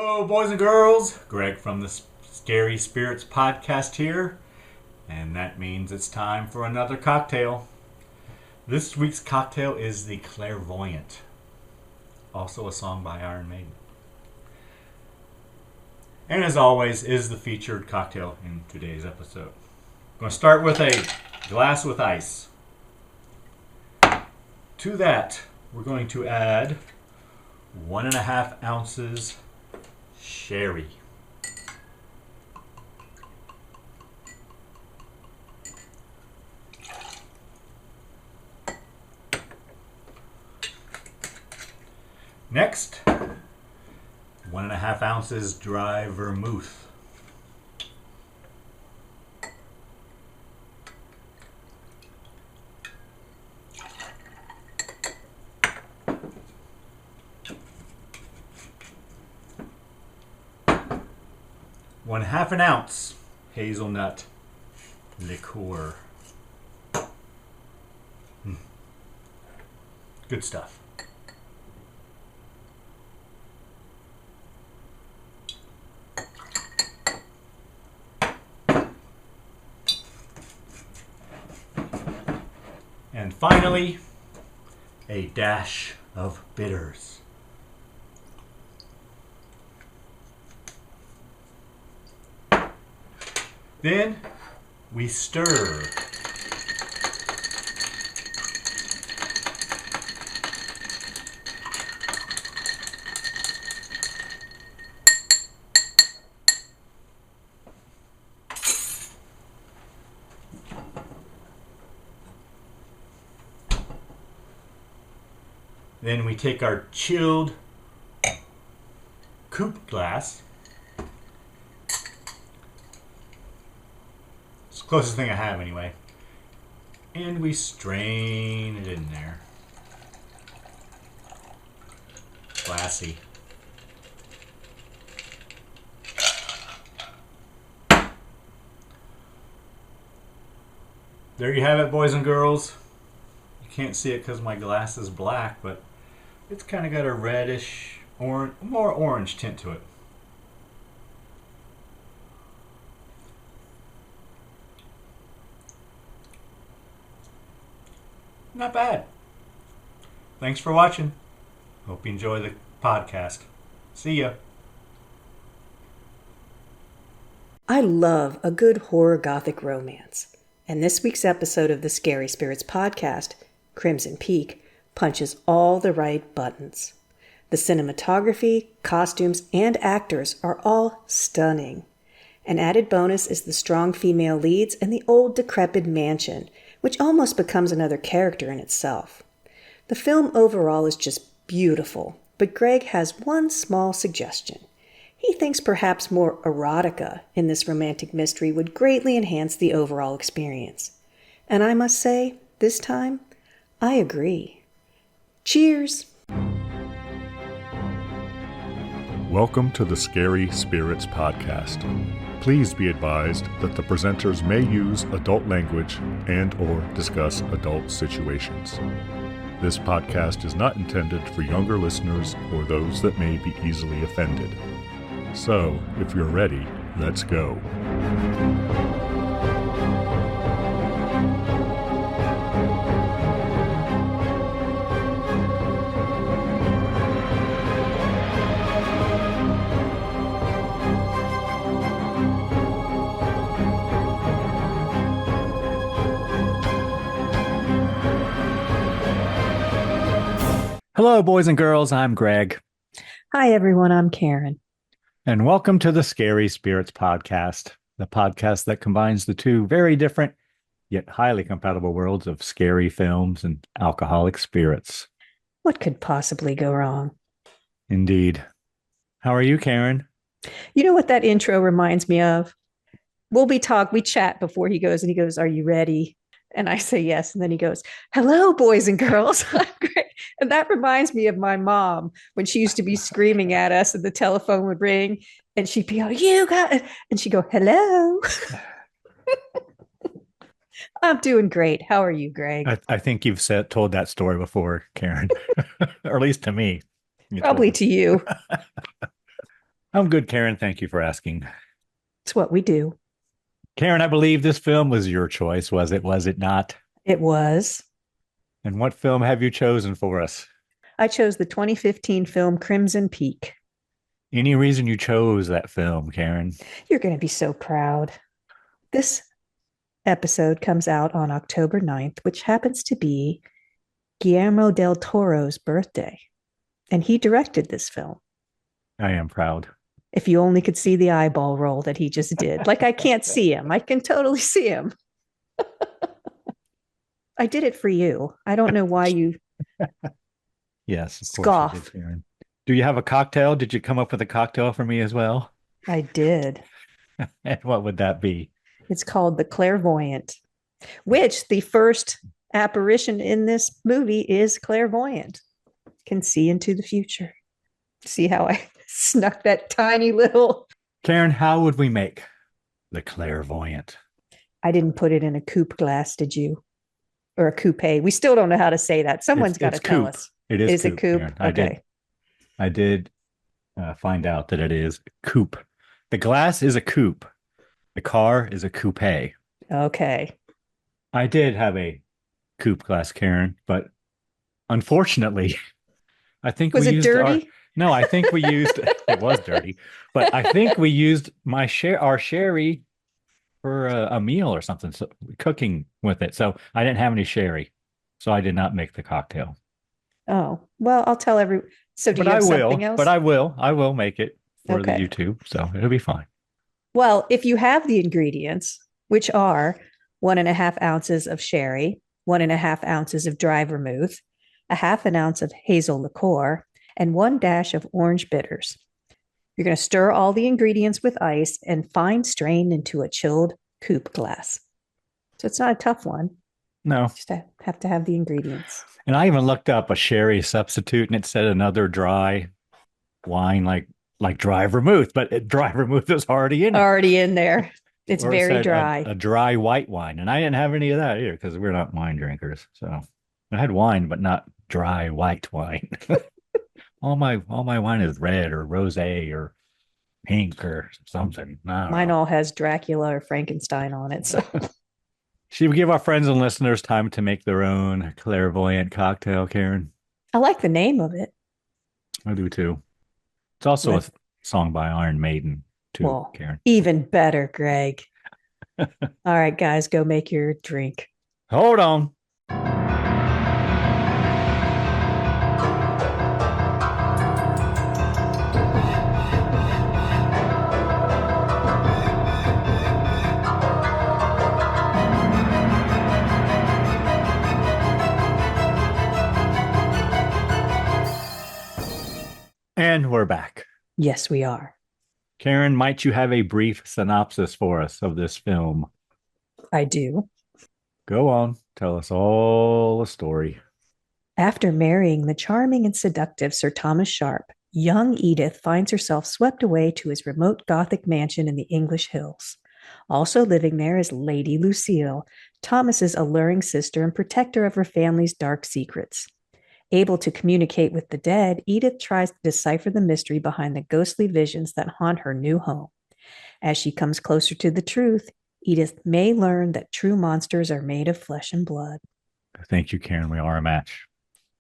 Hello, boys and girls. Greg from the Scary Spirits podcast here, and that means it's time for another cocktail. This week's cocktail is the Clairvoyant, also a song by Iron Maiden. And as always, is the featured cocktail in today's episode. I'm going to start with a glass with ice. To that, we're going to add 1.5 ounces sherry. Next, 1.5 ounces dry vermouth. Half an ounce hazelnut liqueur. Good stuff. And finally, a dash of bitters. Then we stir. Then we take our chilled coupe glass. Closest thing I have anyway. And we strain it in there. Classy. There you have it, boys and girls. You can't see it because my glass is black, but it's kind of got a reddish, more orange tint to it. Not bad. Thanks for watching. Hope you enjoy the podcast. See ya. I love a good horror gothic romance, and this week's episode of the Scary Spirits podcast, Crimson Peak, punches all the right buttons. The cinematography, costumes, and actors are all stunning. An added bonus is the strong female leads and the old decrepit mansion, which almost becomes another character in itself. The film overall is just beautiful, but Greg has one small suggestion. He thinks perhaps more erotica in this romantic mystery would greatly enhance the overall experience. And I must say, this time, I agree. Cheers! Welcome to the Scary Spirits podcast. Please be advised that the presenters may use adult language and/or discuss adult situations. This podcast is not intended for younger listeners or those that may be easily offended. So, if you're ready, let's go. Hello, boys and girls. I'm Greg. Hi, everyone. I'm Karen. And welcome to the Scary Spirits podcast, the podcast that combines the two very different yet highly compatible worlds of scary films and alcoholic spirits. What could possibly go wrong? Indeed. How are you, Karen? You know what that intro reminds me of? We chat before he goes, "Are you ready?" And I say yes. And then he goes, "Hello, boys and girls." I'm great. And that reminds me of my mom when she used to be screaming at us and the telephone would ring and she'd be like, "You got it." And she'd go, "Hello." I'm doing great. How are you, Greg? I think you've told that story before, Karen, or at least to me. Probably to you. I'm good, Karen. Thank you for asking. It's what we do. Karen, I believe this film was your choice, was it? Was it not? It was. And what film have you chosen for us? I chose the 2015 film Crimson Peak. Any reason you chose that film, Karen? You're going to be so proud. This episode comes out on October 9th, which happens to be Guillermo del Toro's birthday. And he directed this film. I am proud. If you only could see the eyeball roll that he just did. Like, I can't see him. I can totally see him. I did it for you. I don't know why you Yes, of scoff. course you did, Karen. Do you have a cocktail? Did you come up with a cocktail for me as well? I did. And what would that be? It's called the Clairvoyant, which the first apparition in this movie is clairvoyant. Can see into the future. See how I snuck that tiny little... Karen, how would we make the Clairvoyant? I didn't put it in a coupe glass, did you? Or a coupe. We still don't know how to say that. Someone's got to tell us. It is a coupe? Karen. Okay. I did find out that it is coupe. The glass is a coupe. The car is a coupe. Okay. I did have a coupe glass, Karen, but unfortunately, I think was we it used dirty? No, I think we used it was dirty, but I think we used our sherry for a meal or something, so cooking with it. So I didn't have any sherry, so I did not make the cocktail. Oh, well, I'll tell everyone. So do you have something else? But I will make it for Okay. the YouTube, so it'll be fine. Well, if you have the ingredients, which are 1.5 ounces of sherry, 1.5 ounces of dry vermouth, a half an ounce of hazel liqueur, and 1 dash of orange bitters. You're going to stir all the ingredients with ice and fine strain into a chilled coupe glass. So it's not a tough one. No. Just have to have the ingredients. And I even looked up a sherry substitute, and it said another dry wine like dry vermouth, but dry vermouth is already in it. Already in there. It's Or very said dry. A dry white wine. And I didn't have any of that either because we're not wine drinkers. So I had wine, but not dry white wine. all my wine is red or rosé or pink or something. Mine all has Dracula or Frankenstein on it. So should we give our friends and listeners time to make their own clairvoyant cocktail, Karen? I like the name of it. I do too. It's also a song by Iron Maiden too, well, Karen. Even better, Greg. All right, guys, go make your drink. Hold on. And we're back. Yes, we are. Karen, might you have a brief synopsis for us of this film? I do. Go on. Tell us all the story. After marrying the charming and seductive Sir Thomas Sharp, young Edith finds herself swept away to his remote Gothic mansion in the English hills. Also living there is Lady Lucille, Thomas's alluring sister and protector of her family's dark secrets. Able to communicate with the dead, Edith tries to decipher the mystery behind the ghostly visions that haunt her new home. As she comes closer to the truth, Edith may learn that true monsters are made of flesh and blood. Thank you, Karen. We are a match.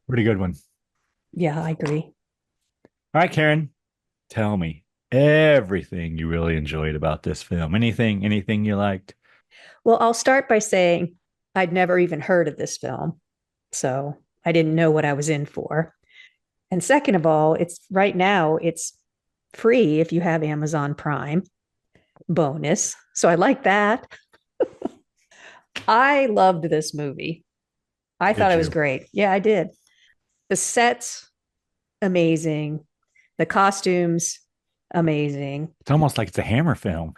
Pretty good one. Yeah, I agree. All right, Karen, tell me everything you really enjoyed about this film. Anything you liked? Well, I'll start by saying I'd never even heard of this film, so I didn't know what I was in for. And second of all, it's free if you have Amazon Prime. Bonus. So I like that. I loved this movie. I thought it was great. Yeah, I did. The sets, amazing. The costumes, amazing. It's almost like it's a Hammer film.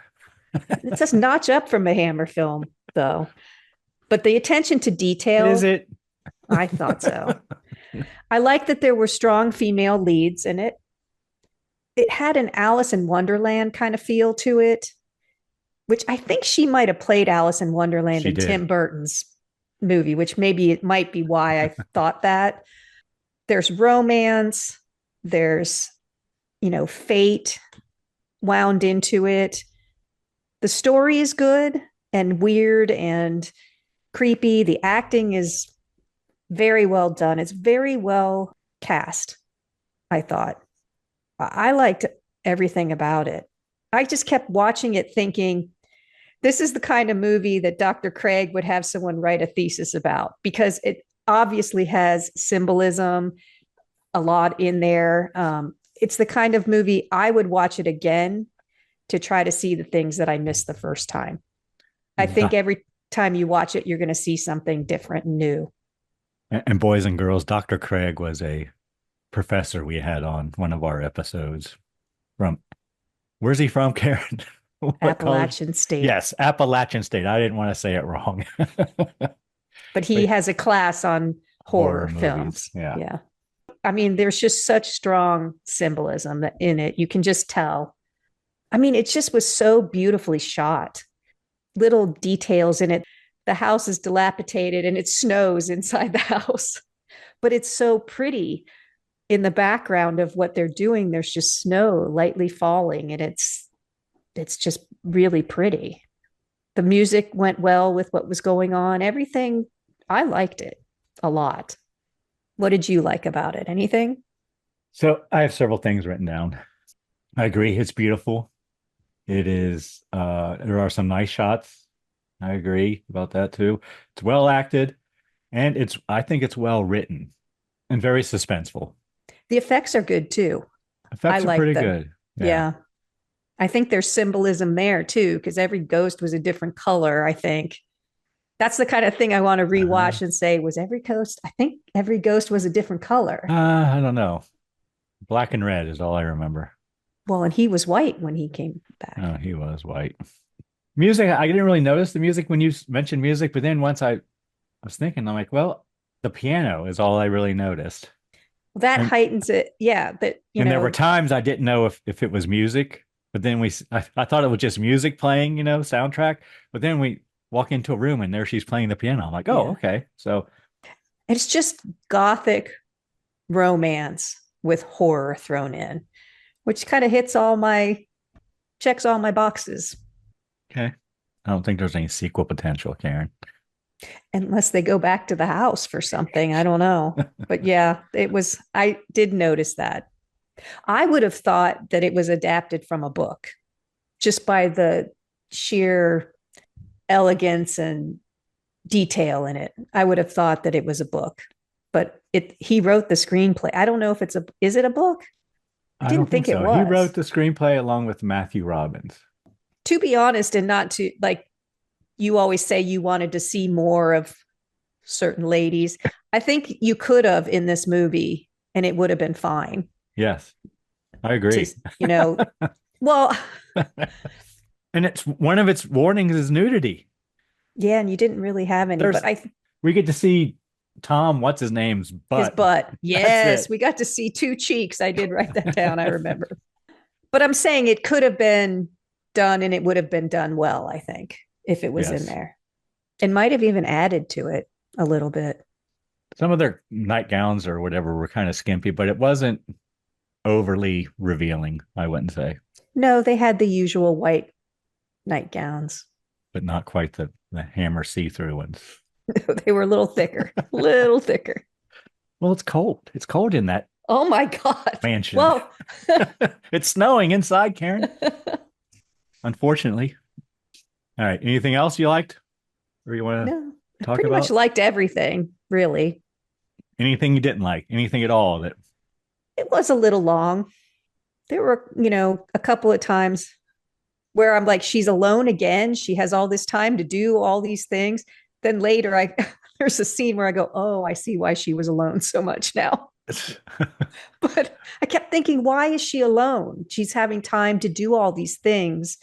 It's just notch up from a Hammer film, though. But the attention to detail. Is it? I thought so. I like that there were strong female leads in it. It had an Alice in Wonderland kind of feel to it, which I think she might have played Alice in Wonderland in Tim Burton's movie, which maybe it might be why I thought that. There's romance. There's, fate. wound into it. The story is good and weird and creepy. The acting is very well done. It's very well cast, I thought. I liked everything about it. I just kept watching it thinking, this is the kind of movie that Dr. Craig would have someone write a thesis about, because it obviously has symbolism, a lot in there. It's the kind of movie I would watch it again to try to see the things that I missed the first time. I think every time you watch it, you're going to see something different and new. And boys and girls, Dr. Craig was a professor we had on one of our episodes from, where's he from, Karen? Appalachian State. Yes, Appalachian State. I didn't want to say it wrong. But he has a class on horror films. Yeah. Yeah. I mean, there's just such strong symbolism in it. You can just tell. I mean, it just was so beautifully shot. Little details in it. The house is dilapidated and it snows inside the house, but it's so pretty. In the background of what they're doing, there's just snow lightly falling, and it's just really pretty. The music went well with what was going on. Everything, I liked it a lot. What did you like about it? Anything? So I have several things written down. I agree. It's beautiful. It is, there are some nice shots. I agree about that too. It's well acted, and I think it's well written and very suspenseful. The effects are good too. Effects are pretty good. Yeah. I think there's symbolism there too, because every ghost was a different color, I think. That's the kind of thing I want to rewatch and say, was every ghost? I think every ghost was a different color. I don't know. Black and red is all I remember. Well, and he was white when he came back. Oh, he was white. Music, I didn't really notice the music when you mentioned music, but then once I was thinking, I'm like, well, the piano is all I really noticed. Well, that heightens it. Yeah. There were times I didn't know if it was music, but then I thought it was just music playing, soundtrack. But then we walk into a room and there she's playing the piano. I'm like, oh, yeah. Okay. So it's just Gothic romance with horror thrown in, which kind of checks all my boxes. Okay. I don't think there's any sequel potential, Karen. Unless they go back to the house for something. I don't know. But yeah, I did notice that. I would have thought that it was adapted from a book just by the sheer elegance and detail in it. I would have thought that it was a book, but he wrote the screenplay. I don't know if is it a book? I didn't think so. It was. He wrote the screenplay along with Matthew Robbins. To be honest, and not to like, you always say you wanted to see more of certain ladies. I think you could have in this movie and it would have been fine. Yes, I agree. Well. And it's one of its warnings is nudity. Yeah, and you didn't really have any, but we get to see Tom, what's his name's butt. His butt. Yes, we got to see two cheeks. I did write that down, I remember. But I'm saying it could have been done and it would have been done well, I think, if it was in there. It might have even added to it a little bit. Some of their nightgowns or whatever were kind of skimpy, but it wasn't overly revealing, I wouldn't say. No, they had the usual white nightgowns. But not quite the hammer see-through ones. They were a little thicker, little thicker. Well, it's cold. It's cold in that. Oh my God. Mansion. Well, it's snowing inside, Karen. Unfortunately. All right. Anything else you liked? Or you want to talk about? Pretty much liked everything, really. Anything you didn't like? Anything at all that? It was a little long. There were, a couple of times where I'm like, she's alone again. She has all this time to do all these things. Then later there's a scene where I go, oh, I see why she was alone so much now. But I kept thinking, why is she alone? She's having time to do all these things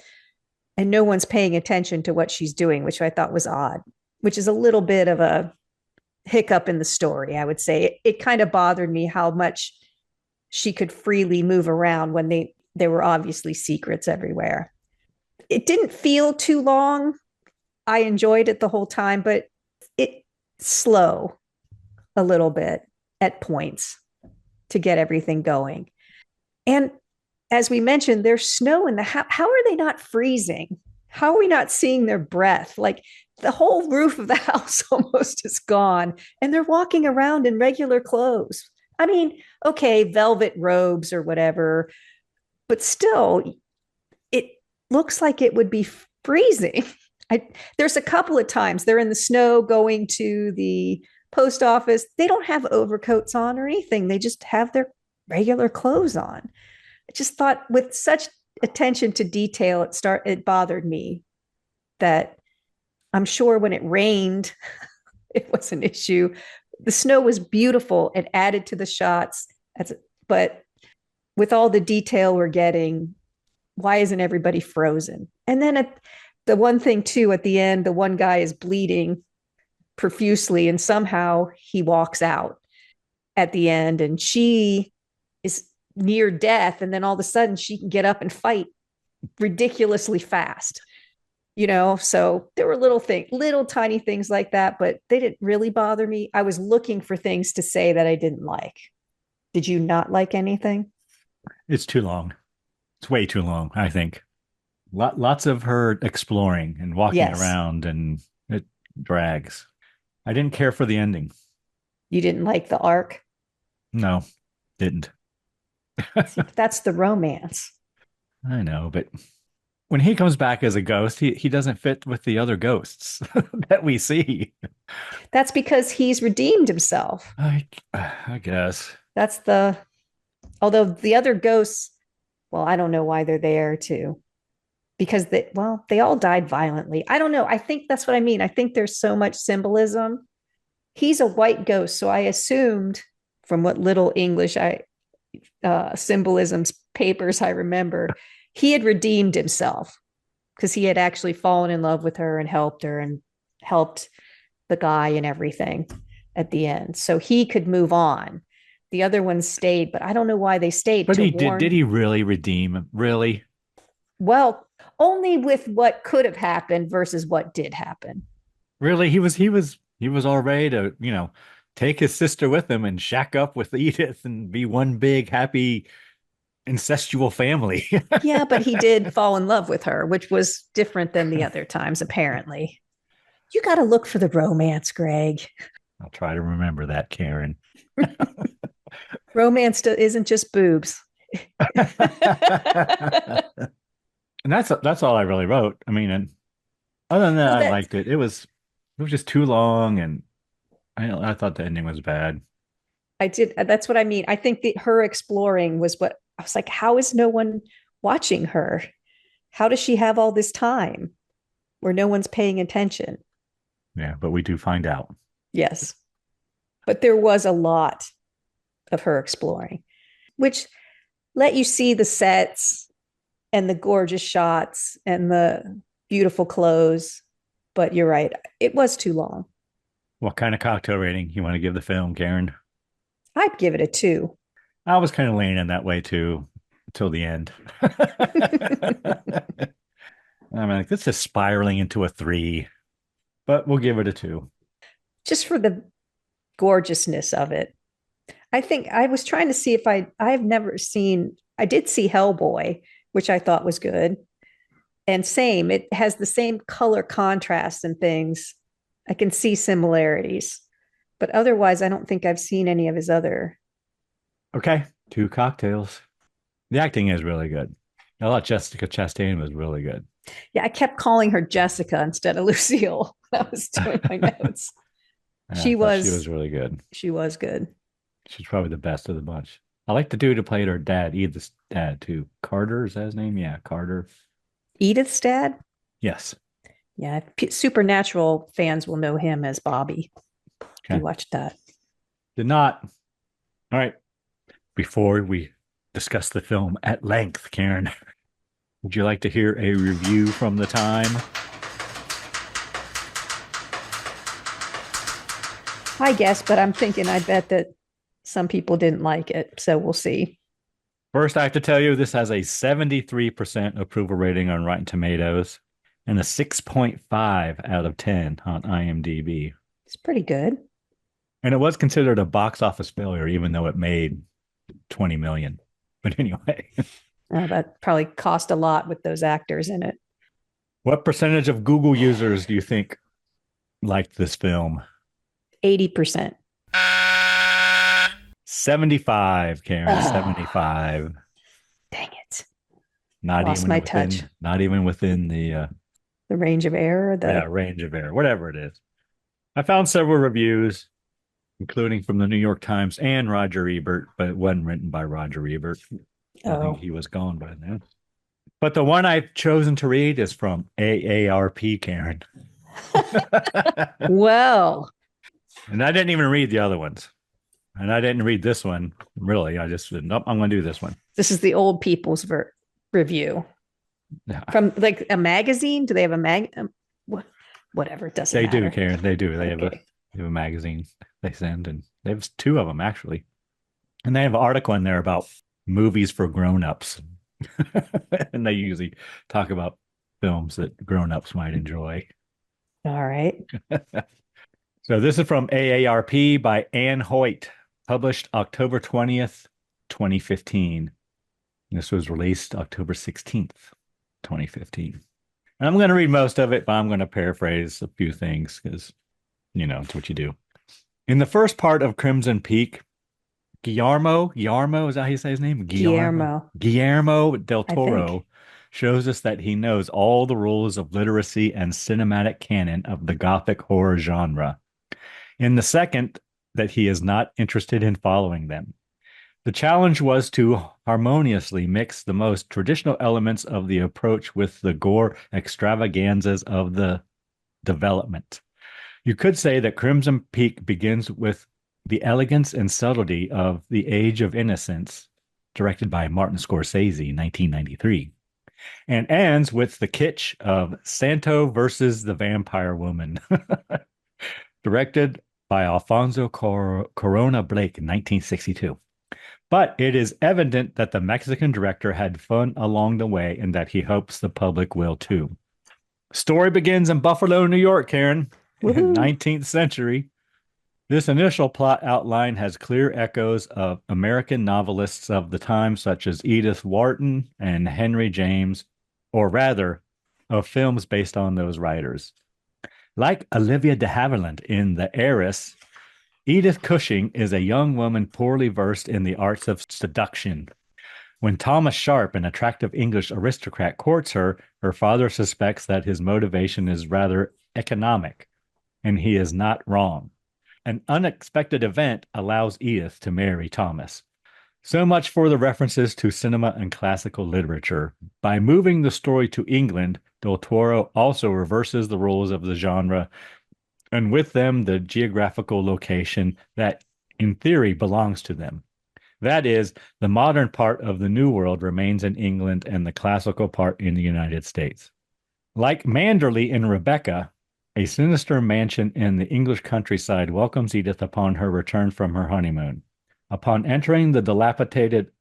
and no one's paying attention to what she's doing, which I thought was odd, which is a little bit of a hiccup in the story, I would say. It kind of bothered me how much she could freely move around when there were obviously secrets everywhere. It didn't feel too long. I enjoyed it the whole time, but it's slow a little bit at points to get everything going. And as we mentioned, there's snow in the house. How are they not freezing? How are we not seeing their breath? Like the whole roof of the house almost is gone, and they're walking around in regular clothes. I mean, okay, velvet robes or whatever, but still, it looks like it would be freezing. There's a couple of times they're in the snow going to the post office. They don't have overcoats on or anything. They just have their regular clothes on. I just thought with such attention to detail, it bothered me that I'm sure when it rained, it was an issue. The snow was beautiful and added to the shots. But with all the detail we're getting, why isn't everybody frozen? And then the one thing too, at the end, the one guy is bleeding profusely and somehow he walks out at the end and she is near death. And then all of a sudden she can get up and fight ridiculously fast. So there were little tiny things like that, but they didn't really bother me. I was looking for things to say that I didn't like. Did you not like anything? It's too long. It's way too long, I think. Lots of her exploring and walking around, and it drags. I didn't care for the ending. You didn't like the arc? No, didn't. That's the romance. I know, but when he comes back as a ghost, he doesn't fit with the other ghosts that we see. That's because he's redeemed himself. I guess. Although the other ghosts, well, I don't know why they're there too. Because they all died violently. I don't know. I think that's what I mean. I think there's so much symbolism. He's a white ghost. So I assumed from what little English symbolisms papers I remember, he had redeemed himself because he had actually fallen in love with her and helped the guy and everything at the end. So he could move on. The other ones stayed, but I don't know why they stayed. But did he really redeem him? Really? Well, only with what could have happened versus what did happen. Really? He was all ready to, take his sister with him and shack up with Edith and be one big happy incestual family. Yeah, but he did fall in love with her, which was different than the other times, apparently. You got to look for the romance, Greg. I'll try to remember that, Karen. Romance isn't just boobs. And that's all I really wrote. I mean, and other than that, I liked it. It was just too long, and I thought the ending was bad. I did. That's what I mean. I think her exploring was what I was like. How is no one watching her? How does she have all this time where no one's paying attention? Yeah, but we do find out. Yes, but there was a lot of her exploring, which let you see the sets and the gorgeous shots and the beautiful clothes. But you're right. It was too long. What kind of cocktail rating you want to give the film, Karen? I'd give it a 2. I was kind of leaning that way too until the end. I'm like, this is spiraling into a 3, but we'll give it a 2. Just for the gorgeousness of it. I think I was trying to see if I did see Hellboy, which I thought was good. And it has the same color contrast and things. I can see similarities, but otherwise I don't think I've seen any of his other. Okay, 2 cocktails. The acting is really good. I thought Jessica Chastain was really good. Yeah, I kept calling her Jessica instead of Lucille when I was doing my notes. She was really good. She was good. She's probably the best of the bunch. I like the dude who played her dad, Edith's dad, too. Carter, is that his name? Yeah, Carter. Edith's dad? Yes. Yeah, Supernatural fans will know him as Bobby. Okay. You watched that. Did not. All right. Before we discuss the film at length, Karen, would you like to hear a review from the time? I guess, but I'm thinking I bet that some people didn't like it, so we'll see. First, I have to tell you, this has a 73% approval rating on Rotten Tomatoes and a 6.5 out of 10 on IMDb. It's pretty good. And it was considered a box office failure, even though it made 20 million. But anyway. That probably cost a lot with those actors in it. What percentage of Google users do you think liked this film? 80%. 75, Karen, Oh, 75. dang it. Not Lost even my touch. within, not even within the The range of error, yeah, the range of error, whatever it is. I found several reviews, including from the New York Times and Roger Ebert, but it wasn't written by Roger Ebert. I think oh. he was gone by then. But the one I've chosen to read is from AARP, Karen. Well, And I didn't even read the other ones. And I didn't read this one, really. I just said, nope, I'm going to do this one. this is the old people's review Yeah, from like a magazine. Do they have a whatever, it doesn't they do, matter. Karen. They do. Okay. They have a magazine they send, and they have two of them, actually. And they have an article in there about movies for grown-ups. And they usually talk about films that grown-ups might enjoy. All right. So this is from AARP by Anne Hoyt, published October 20th, 2015. This was released October 16th, 2015. And I'm going to read most of it, but I'm going to paraphrase a few things because, it's what you do. In the first part of Crimson Peak, Guillermo, is that how you say his name? Guillermo, Guillermo del I think. Toro shows us that he knows all the rules of literacy and cinematic canon of the Gothic horror genre. In the second, that he is not interested in following them. The challenge was to harmoniously mix the most traditional elements of the approach with the gore extravaganzas of the development. You could say that Crimson Peak begins with the elegance and subtlety of The Age of Innocence, directed by Martin Scorsese, 1993, and ends with the kitsch of Santo versus the Vampire Woman, directed by Alfonso Corona Blake, 1962. But it is evident that the Mexican director had fun along the way and that he hopes the public will too. Story begins in Buffalo, New York, Karen, in Woohoo. 19th century. This initial plot outline has clear echoes of American novelists of the time, such as Edith Wharton and Henry James, or rather, of films based on those writers. Like Olivia de Havilland in The Heiress, Edith Cushing is a young woman poorly versed in the arts of seduction. When Thomas Sharp, an attractive English aristocrat, courts her, her father suspects that his motivation is rather economic, and he is not wrong. An unexpected event allows Edith to marry Thomas. So much for the references to cinema and classical literature. By moving the story to England, Del Toro also reverses the rules of the genre, and with them the geographical location that, in theory, belongs to them. That is, the modern part of the New World remains in England and the classical part in the United States. Like Manderley in Rebecca, a sinister mansion in the English countryside welcomes Edith upon her return from her honeymoon. Upon entering the dilapidated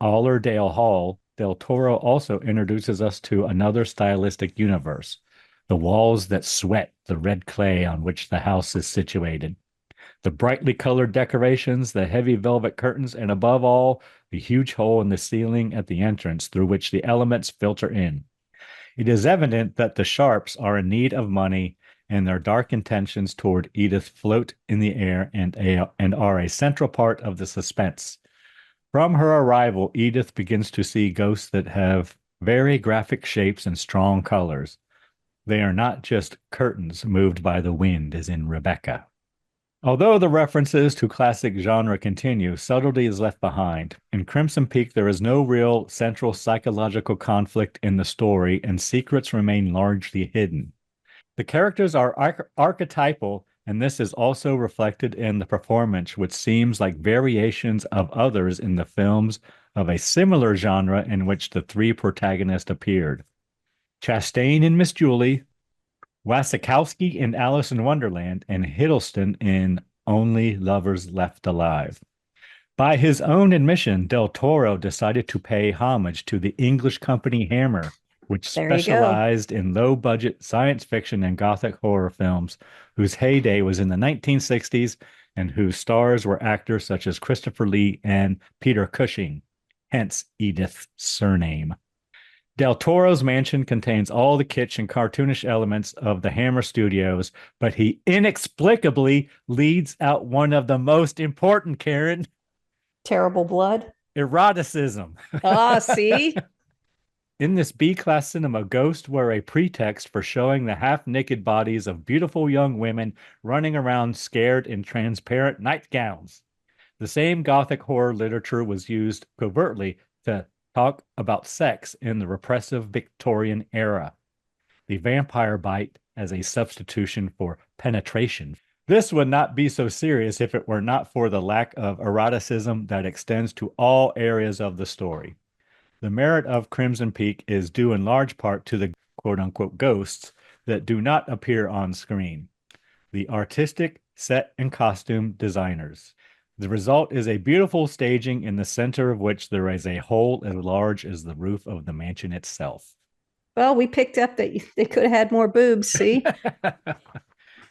Allerdale Hall, Del Toro also introduces us to another stylistic universe, the walls that sweat the red clay on which the house is situated, the brightly colored decorations, the heavy velvet curtains, and above all, the huge hole in the ceiling at the entrance through which the elements filter in. It is evident that the Sharps are in need of money, and their dark intentions toward Edith float in the air and are a central part of the suspense. From her arrival, Edith begins to see ghosts that have very graphic shapes and strong colors. They are not just curtains moved by the wind, as in Rebecca. Although the references to classic genre continue, subtlety is left behind. In Crimson Peak, there is no real central psychological conflict in the story, and secrets remain largely hidden. The characters are archetypal, and this is also reflected in the performance, which seems like variations of others in the films of a similar genre in which the three protagonists appeared. Chastain in Miss Julie, Wasikowski in Alice in Wonderland, and Hiddleston in Only Lovers Left Alive. By his own admission, Del Toro decided to pay homage to the English company Hammer, which There you go. specialized in low-budget science fiction and gothic horror films, whose heyday was in the 1960s and whose stars were actors such as Christopher Lee and Peter Cushing. hence Edith's surname. Del Toro's mansion contains all the kitsch and cartoonish elements of the Hammer Studios, but he inexplicably leads out one of the most important, Karen. Terrible blood. Eroticism. Ah, see? In this B-class cinema, ghosts were a pretext for showing the half-naked bodies of beautiful young women running around scared in transparent nightgowns. The same Gothic horror literature was used covertly to talk about sex in the repressive Victorian era. The vampire bite as a substitution for penetration. This would not be so serious if it were not for the lack of eroticism that extends to all areas of the story. The merit of Crimson Peak is due in large part to the quote-unquote ghosts that do not appear on screen. The artistic set and costume designers. The result is a beautiful staging in the center of which there is a hole as large as the roof of the mansion itself. Well, we picked up that they could have had more boobs, see?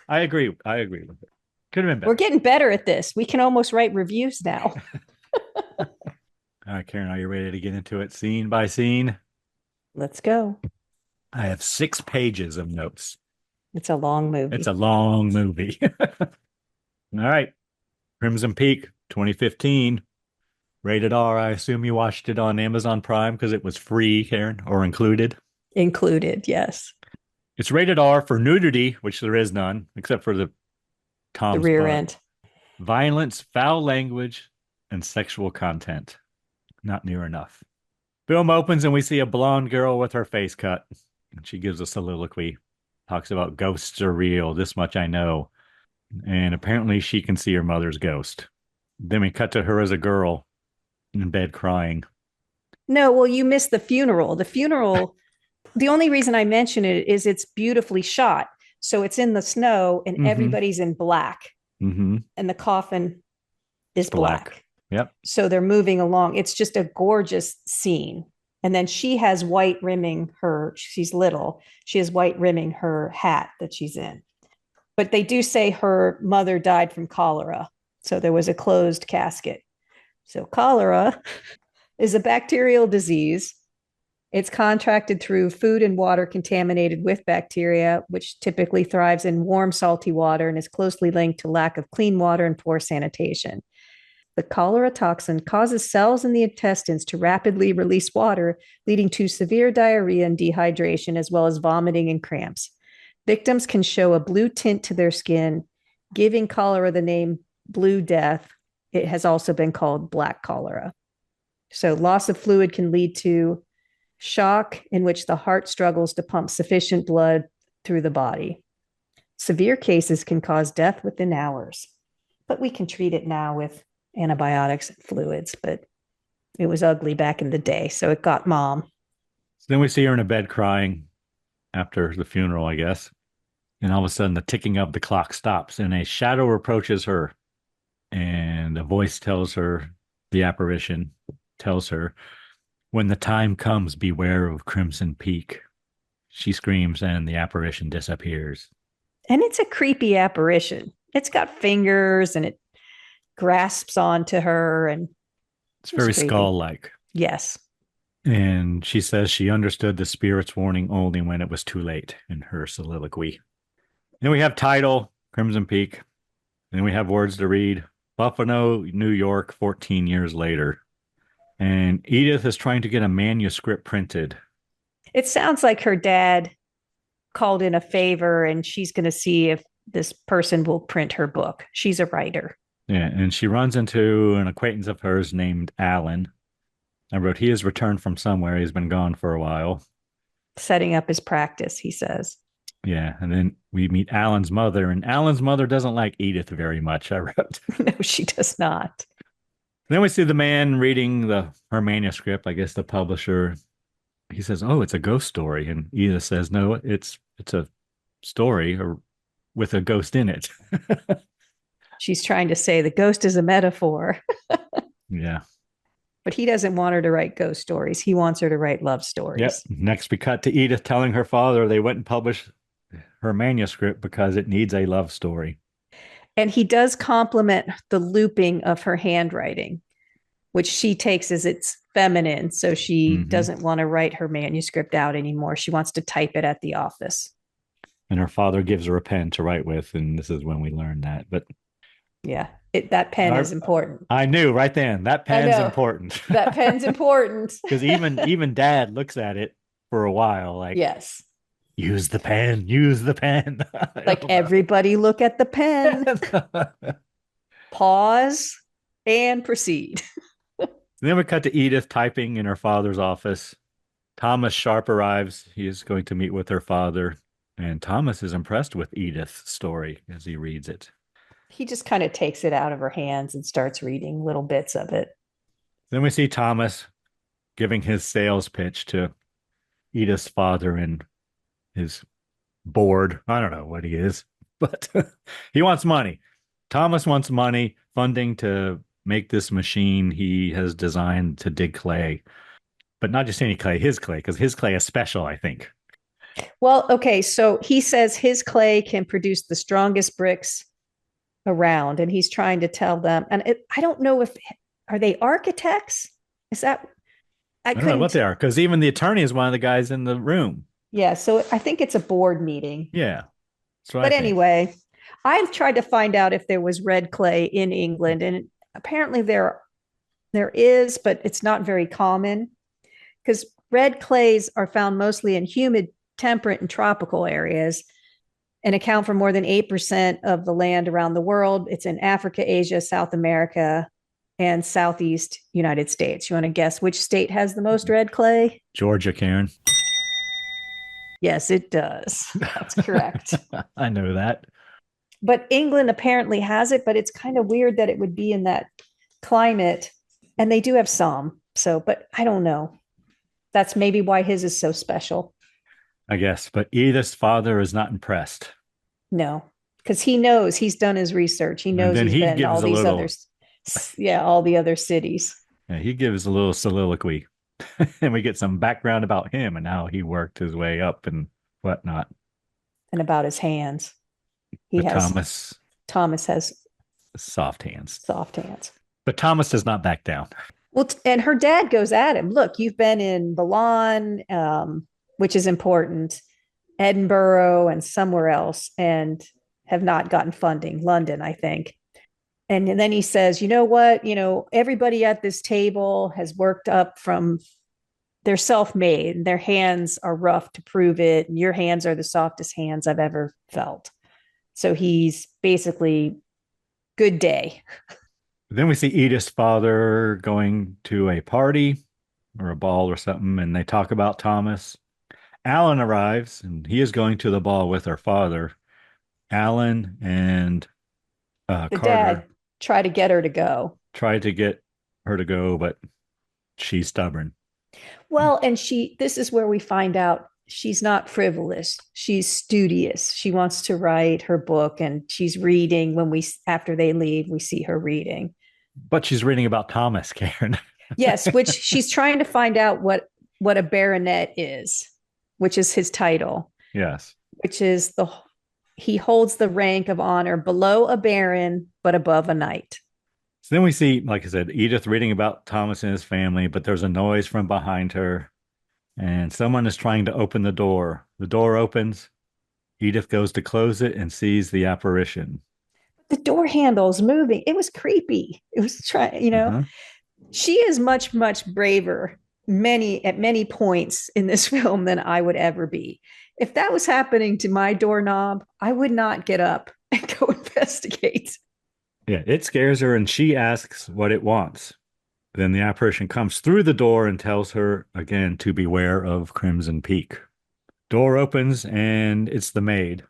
I agree with it. Could have been better. We're getting better at this. We can almost write reviews now. All right, Karen, are you ready to get into it scene by scene? Let's go. I have 6 pages of notes. It's a long movie. It's a long movie. All right. Crimson Peak, 2015. Rated R. I assume you watched it on Amazon Prime because it was free, Karen, or included? Included, yes. It's rated R for nudity, which there is none, except for the Tom's rear butt. end. Violence, foul language, and sexual content. Not near enough. Film opens and we see a blonde girl with her face cut. And she gives a soliloquy. Talks about ghosts are real. This much I know. And apparently she can see her mother's ghost. Then we cut to her as a girl in bed crying. No, well, you missed the funeral. The funeral, the only reason I mention it is it's beautifully shot. So it's in the snow and everybody's in black. Mm-hmm. And the coffin is black. Yep. So they're moving along. It's just a gorgeous scene. And then she has white rimming her, she's little. She has white rimming her hat that she's in. But they do say her mother died from cholera. So there was a closed casket. So cholera is a bacterial disease. It's contracted through food and water contaminated with bacteria, which typically thrives in warm, salty water and is closely linked to lack of clean water and poor sanitation. The cholera toxin causes cells in the intestines to rapidly release water, leading to severe diarrhea and dehydration, as well as vomiting and cramps. Victims can show a blue tint to their skin, giving cholera the name Blue Death. It has also been called black cholera. So loss of fluid can lead to shock, in which the heart struggles to pump sufficient blood through the body. Severe cases can cause death within hours, but we can treat it now with antibiotics and fluids, but it was ugly back in the day, so it got mom. So then we see her in a bed crying after the funeral, I guess. And all of a sudden, the ticking of the clock stops, and a shadow approaches her. And a voice tells her, the apparition tells her, when the time comes, beware of Crimson Peak. She screams, and the apparition disappears. And it's a creepy apparition. It's got fingers, and it grasps onto her, and it's very skull-like. Yes. And she says she understood the spirit's warning only when it was too late in her soliloquy. Then we have title, Crimson Peak. Then we have words to read, Buffalo, New York, 14 years later. And Edith is trying to get a manuscript printed. It sounds like her dad called in a favor, and she's going to see if this person will print her book. She's a writer. Yeah, and she runs into an acquaintance of hers named Alan. I wrote, he has returned from somewhere. He's been gone for a while. Setting up his practice, he says. Yeah, and then we meet Alan's mother, and Alan's mother doesn't like Edith very much, I wrote. No, she does not. Then we see the man reading her manuscript, I guess the publisher. He says, oh, it's a ghost story. And Edith says, no, it's a story with a ghost in it. She's trying to say the ghost is a metaphor. Yeah. But he doesn't want her to write ghost stories. He wants her to write love stories. Yep. Next, we cut to Edith telling her father they wouldn't publish her manuscript because it needs a love story. And he does compliment the looping of her handwriting, which she takes as it's feminine, so she Hmm. doesn't want to write her manuscript out anymore. She wants to type it at the office. And her father gives her a pen to write with, and this is when we learn that. But Yeah, that pen is important. I knew right then that I pen's know important. that pen's important. Because even Dad looks at it for a while, like Yes, use the pen, use the pen. I like don't everybody look at the pen, know. pause, and proceed. Then we cut to Edith typing in her father's office. Thomas Sharp arrives. He is going to meet with her father, and Thomas is impressed with Edith's story as he reads it. He just kind of takes it out of her hands and starts reading little bits of it. Then we see Thomas giving his sales pitch to Edith's father and his board. I don't know what he is, but he wants money. Thomas wants money, funding to make this machine he has designed to dig clay, but not just any clay, his clay, because his clay is special, I think. Well, okay, so he says his clay can produce the strongest bricks around, and he's trying to tell them. And I don't know if are they architects? Is that I I don't know what couldn't. they are, because even the attorney is one of the guys in the room. Yeah, so I think it's a board meeting. Yeah, that's what I But think. anyway, I've tried to find out if there was red clay in England, and apparently there is, but it's not very common because red clays are found mostly in humid, temperate, and tropical areas and account for more than 8% of the land around the world. It's in Africa, Asia, South America, and Southeast United States. You want to guess which state has the most red clay? Georgia, Karen. Yes, it does. That's correct. I know that. But England apparently has it, but it's kind of weird that it would be in that climate. And they do have some. So, but I don't know. That's maybe why his is so special. I guess. But Edith's father is not impressed. No, because he knows he's done his research. He And knows then he's he been to all gives a these little, others. Yeah, all the other cities yeah, he gives a little soliloquy. And we get some background about him and how he worked his way up and whatnot. and about his hands. He But has, Thomas has soft hands. soft hands. But Thomas does not back down. Well, and her dad goes at him. Look, you've been in Milan, which is important, Edinburgh, and somewhere else, and have not gotten funding. London, I think. And then he says, you know what? Everybody at this table has worked up from they're self-made and their hands are rough to prove it. And your hands are the softest hands I've ever felt. So he's basically good day. Then we see Edith's father going to a party or a ball or something, and they talk about Thomas. Alan arrives, and he is going to the ball with her father. Alan and The Carter dad try to get her to go. tried to get her to go, but she's stubborn. Well, and this is where we find out she's not frivolous. She's studious. She wants to write her book and she's reading after they leave, we see her reading. But she's reading about Thomas, Karen. Yes, which she's trying to find out what a baronet is, which is his title. Yes. Which is he holds the rank of honor below a baron, but above a knight. So then we see, like I said, Edith reading about Thomas and his family, but there's a noise from behind her, and someone is trying to open the door. The door opens. Edith goes to close it and sees the apparition. The door handle's moving. It was creepy. It was Uh-huh. She is much, much braver at many points in this film than I would ever be. If that was happening to my doorknob, I would not get up and go investigate. Yeah, it scares her, and she asks what it wants. Then the apparition comes through the door and tells her again to beware of Crimson Peak. Door opens, and it's the maid.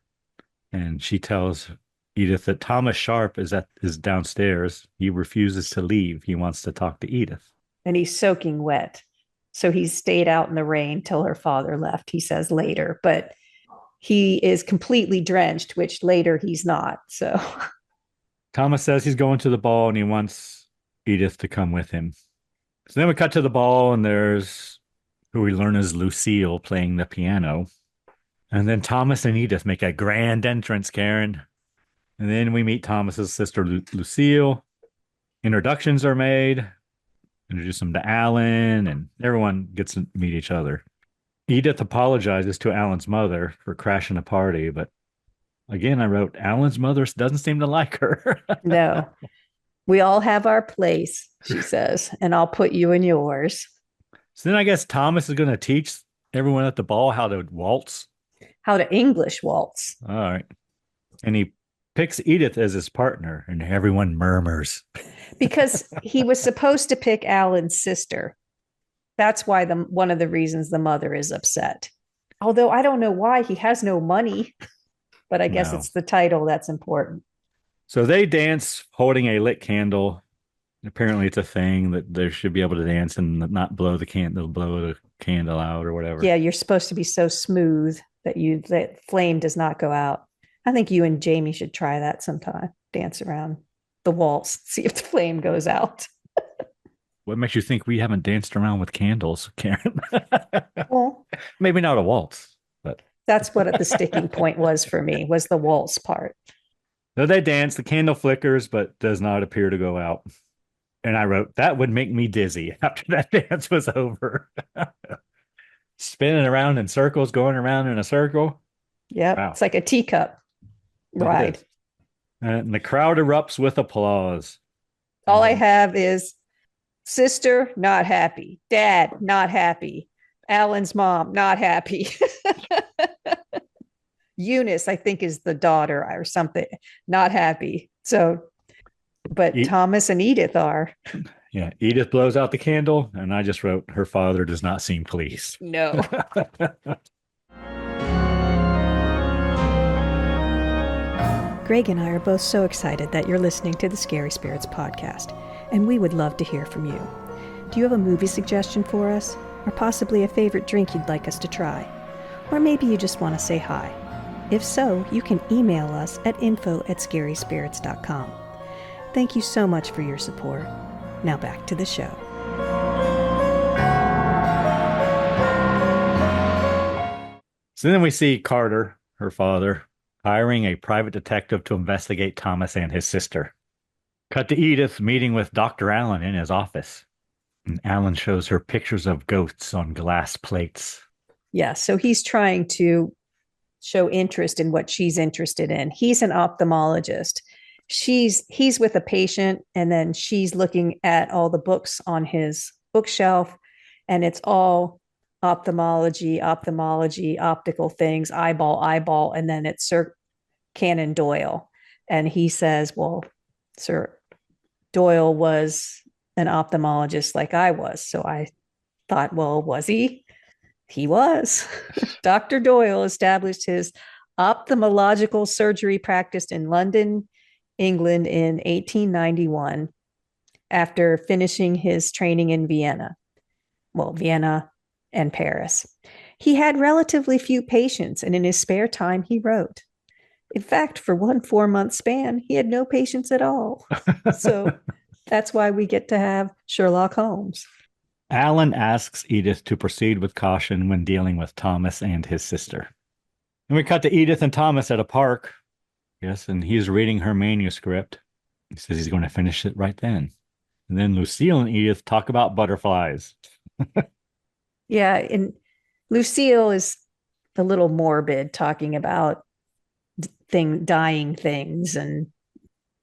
And she tells Edith that Thomas Sharp is downstairs. He refuses to leave. He wants to talk to Edith. And he's soaking wet. So he stayed out in the rain till her father left, he says later. But he is completely drenched, which later he's not. So Thomas says he's going to the ball and he wants Edith to come with him. So then we cut to the ball, and there's who we learn is Lucille playing the piano. And then Thomas and Edith make a grand entrance, Karen. And then we meet Thomas's sister, Lucille. Introductions are made. introduce them to Alan, and everyone gets to meet each other. Edith apologizes to Alan's mother for crashing a party, but again, I wrote, Alan's mother doesn't seem to like her. No, we all have our place, she says, and I'll put you in yours. So then I guess Thomas is going to teach everyone at the ball how to waltz. How to English waltz. All right. And he picks Edith as his partner, and everyone murmurs. Because he was supposed to pick Alan's sister. That's why one of the reasons the mother is upset. Although I don't know why, he has no money, but I guess it's the title that's important. So they dance holding a lit candle. Apparently it's a thing that they should be able to dance and not blow the candle out or whatever. Yeah, you're supposed to be so smooth that flame does not go out. I think you and Jamie should try that sometime. Dance around the waltz, see if the flame goes out. What makes you think we haven't danced around with candles, Karen? Well, maybe not a waltz, but that's what the sticking point was for me, was the waltz part. So they dance, the candle flickers, but does not appear to go out. And I wrote, that would make me dizzy after that dance was over. Spinning around in circles, going around in a circle. Yeah, wow. It's like a teacup ride. And the crowd erupts with applause. All I have is sister, not happy. Dad, not happy. Alan's mom, not happy. Eunice, I think, is the daughter or something, not happy. So, but Thomas and Edith are. Yeah, Edith blows out the candle, and I just wrote, her father does not seem pleased. No. Greg and I are both so excited that you're listening to the Scary Spirits podcast, and we would love to hear from you. Do you have a movie suggestion for us? Or possibly a favorite drink you'd like us to try? Or maybe you just want to say hi. If so, you can email us at info@scaryspirits.com. Thank you so much for your support. Now back to the show. So then we see Carter, her father, hiring a private detective to investigate Thomas and his sister. Cut to Edith meeting with Dr. Allen in his office. And Alan shows her pictures of ghosts on glass plates. Yeah, so he's trying to show interest in what she's interested in. He's an ophthalmologist. He's with a patient, and then she's looking at all the books on his bookshelf, and it's all ophthalmology, optical things, eyeball, and then it's Sir Conan Doyle. And he says, well, Sir Doyle was an ophthalmologist like I was. So I thought, well, was he? He was. Dr. Doyle established his ophthalmological surgery practice in London, England in 1891 after finishing his training in Vienna. Well, Vienna and Paris. He had relatively few patients, and in his spare time, he wrote. In fact, for one 4-month span, he had no patients at all. So that's why we get to have Sherlock Holmes. Alan asks Edith to proceed with caution when dealing with Thomas and his sister. And we cut to Edith and Thomas at a park. Yes, and he's reading her manuscript. He says he's going to finish it right then. And then Lucille and Edith talk about butterflies. Yeah, and Lucille is a little morbid, talking about dying things, and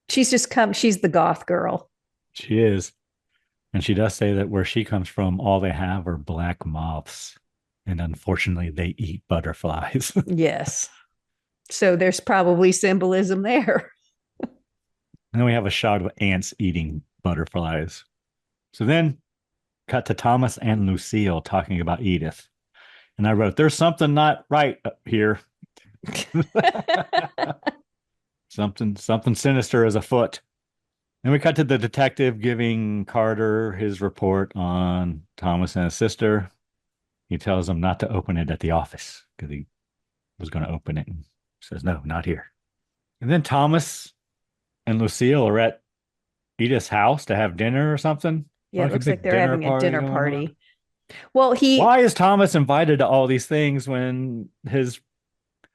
she's the goth girl. She is. And she does say that where she comes from, all they have are black moths. And unfortunately, they eat butterflies. Yes. So there's probably symbolism there. And then we have a shot of ants eating butterflies. So then cut to Thomas and Lucille talking about Edith. And I wrote, there's something not right up here. Something sinister is afoot. And we cut to the detective giving Carter his report on Thomas and his sister. He tells him not to open it at the office because he was going to open it and says, no, not here. And then Thomas and Lucille are at Edith's house to have dinner or something. Yeah, it looks like they're having a dinner party. Well, why is Thomas invited to all these things when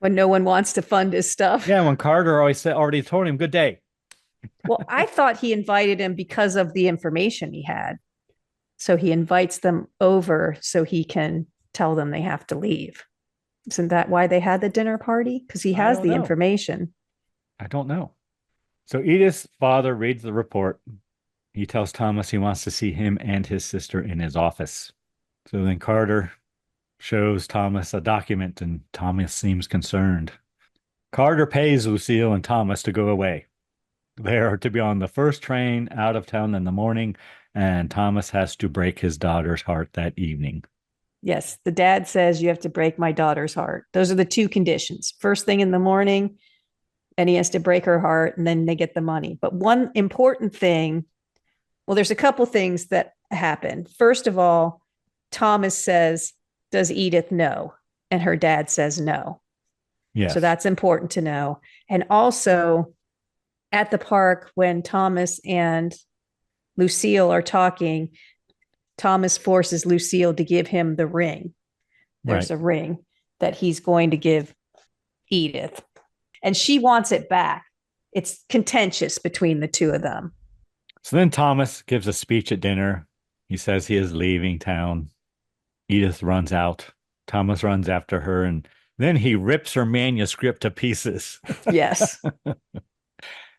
no one wants to fund his stuff? Yeah, when Carter already told him, good day. Well, I thought he invited him because of the information he had. So he invites them over so he can tell them they have to leave. Isn't that why they had the dinner party? Because he I has don't the know. information. I don't know. So Edith's father reads the report. He tells Thomas he wants to see him and his sister in his office. So then Carter shows Thomas a document, and Thomas seems concerned. Carter pays Lucille and Thomas to go away. They are to be on the first train out of town in the morning, and Thomas has to break his daughter's heart that evening. Yes, the dad says you have to break my daughter's heart. Those are the two conditions. First thing in the morning, and he has to break her heart, and then they get the money. But one important thing, well, there's a couple things that happen. First of all, Thomas says, does Edith know? And her dad says no. Yes. So that's important to know. And also at the park, when Thomas and Lucille are talking, Thomas forces Lucille to give him the ring. There's a ring that he's going to give Edith, and she wants it back. It's contentious between the two of them. So then Thomas gives a speech at dinner. He says he is leaving town. Edith runs out. Thomas runs after her, and then he rips her manuscript to pieces. Yes.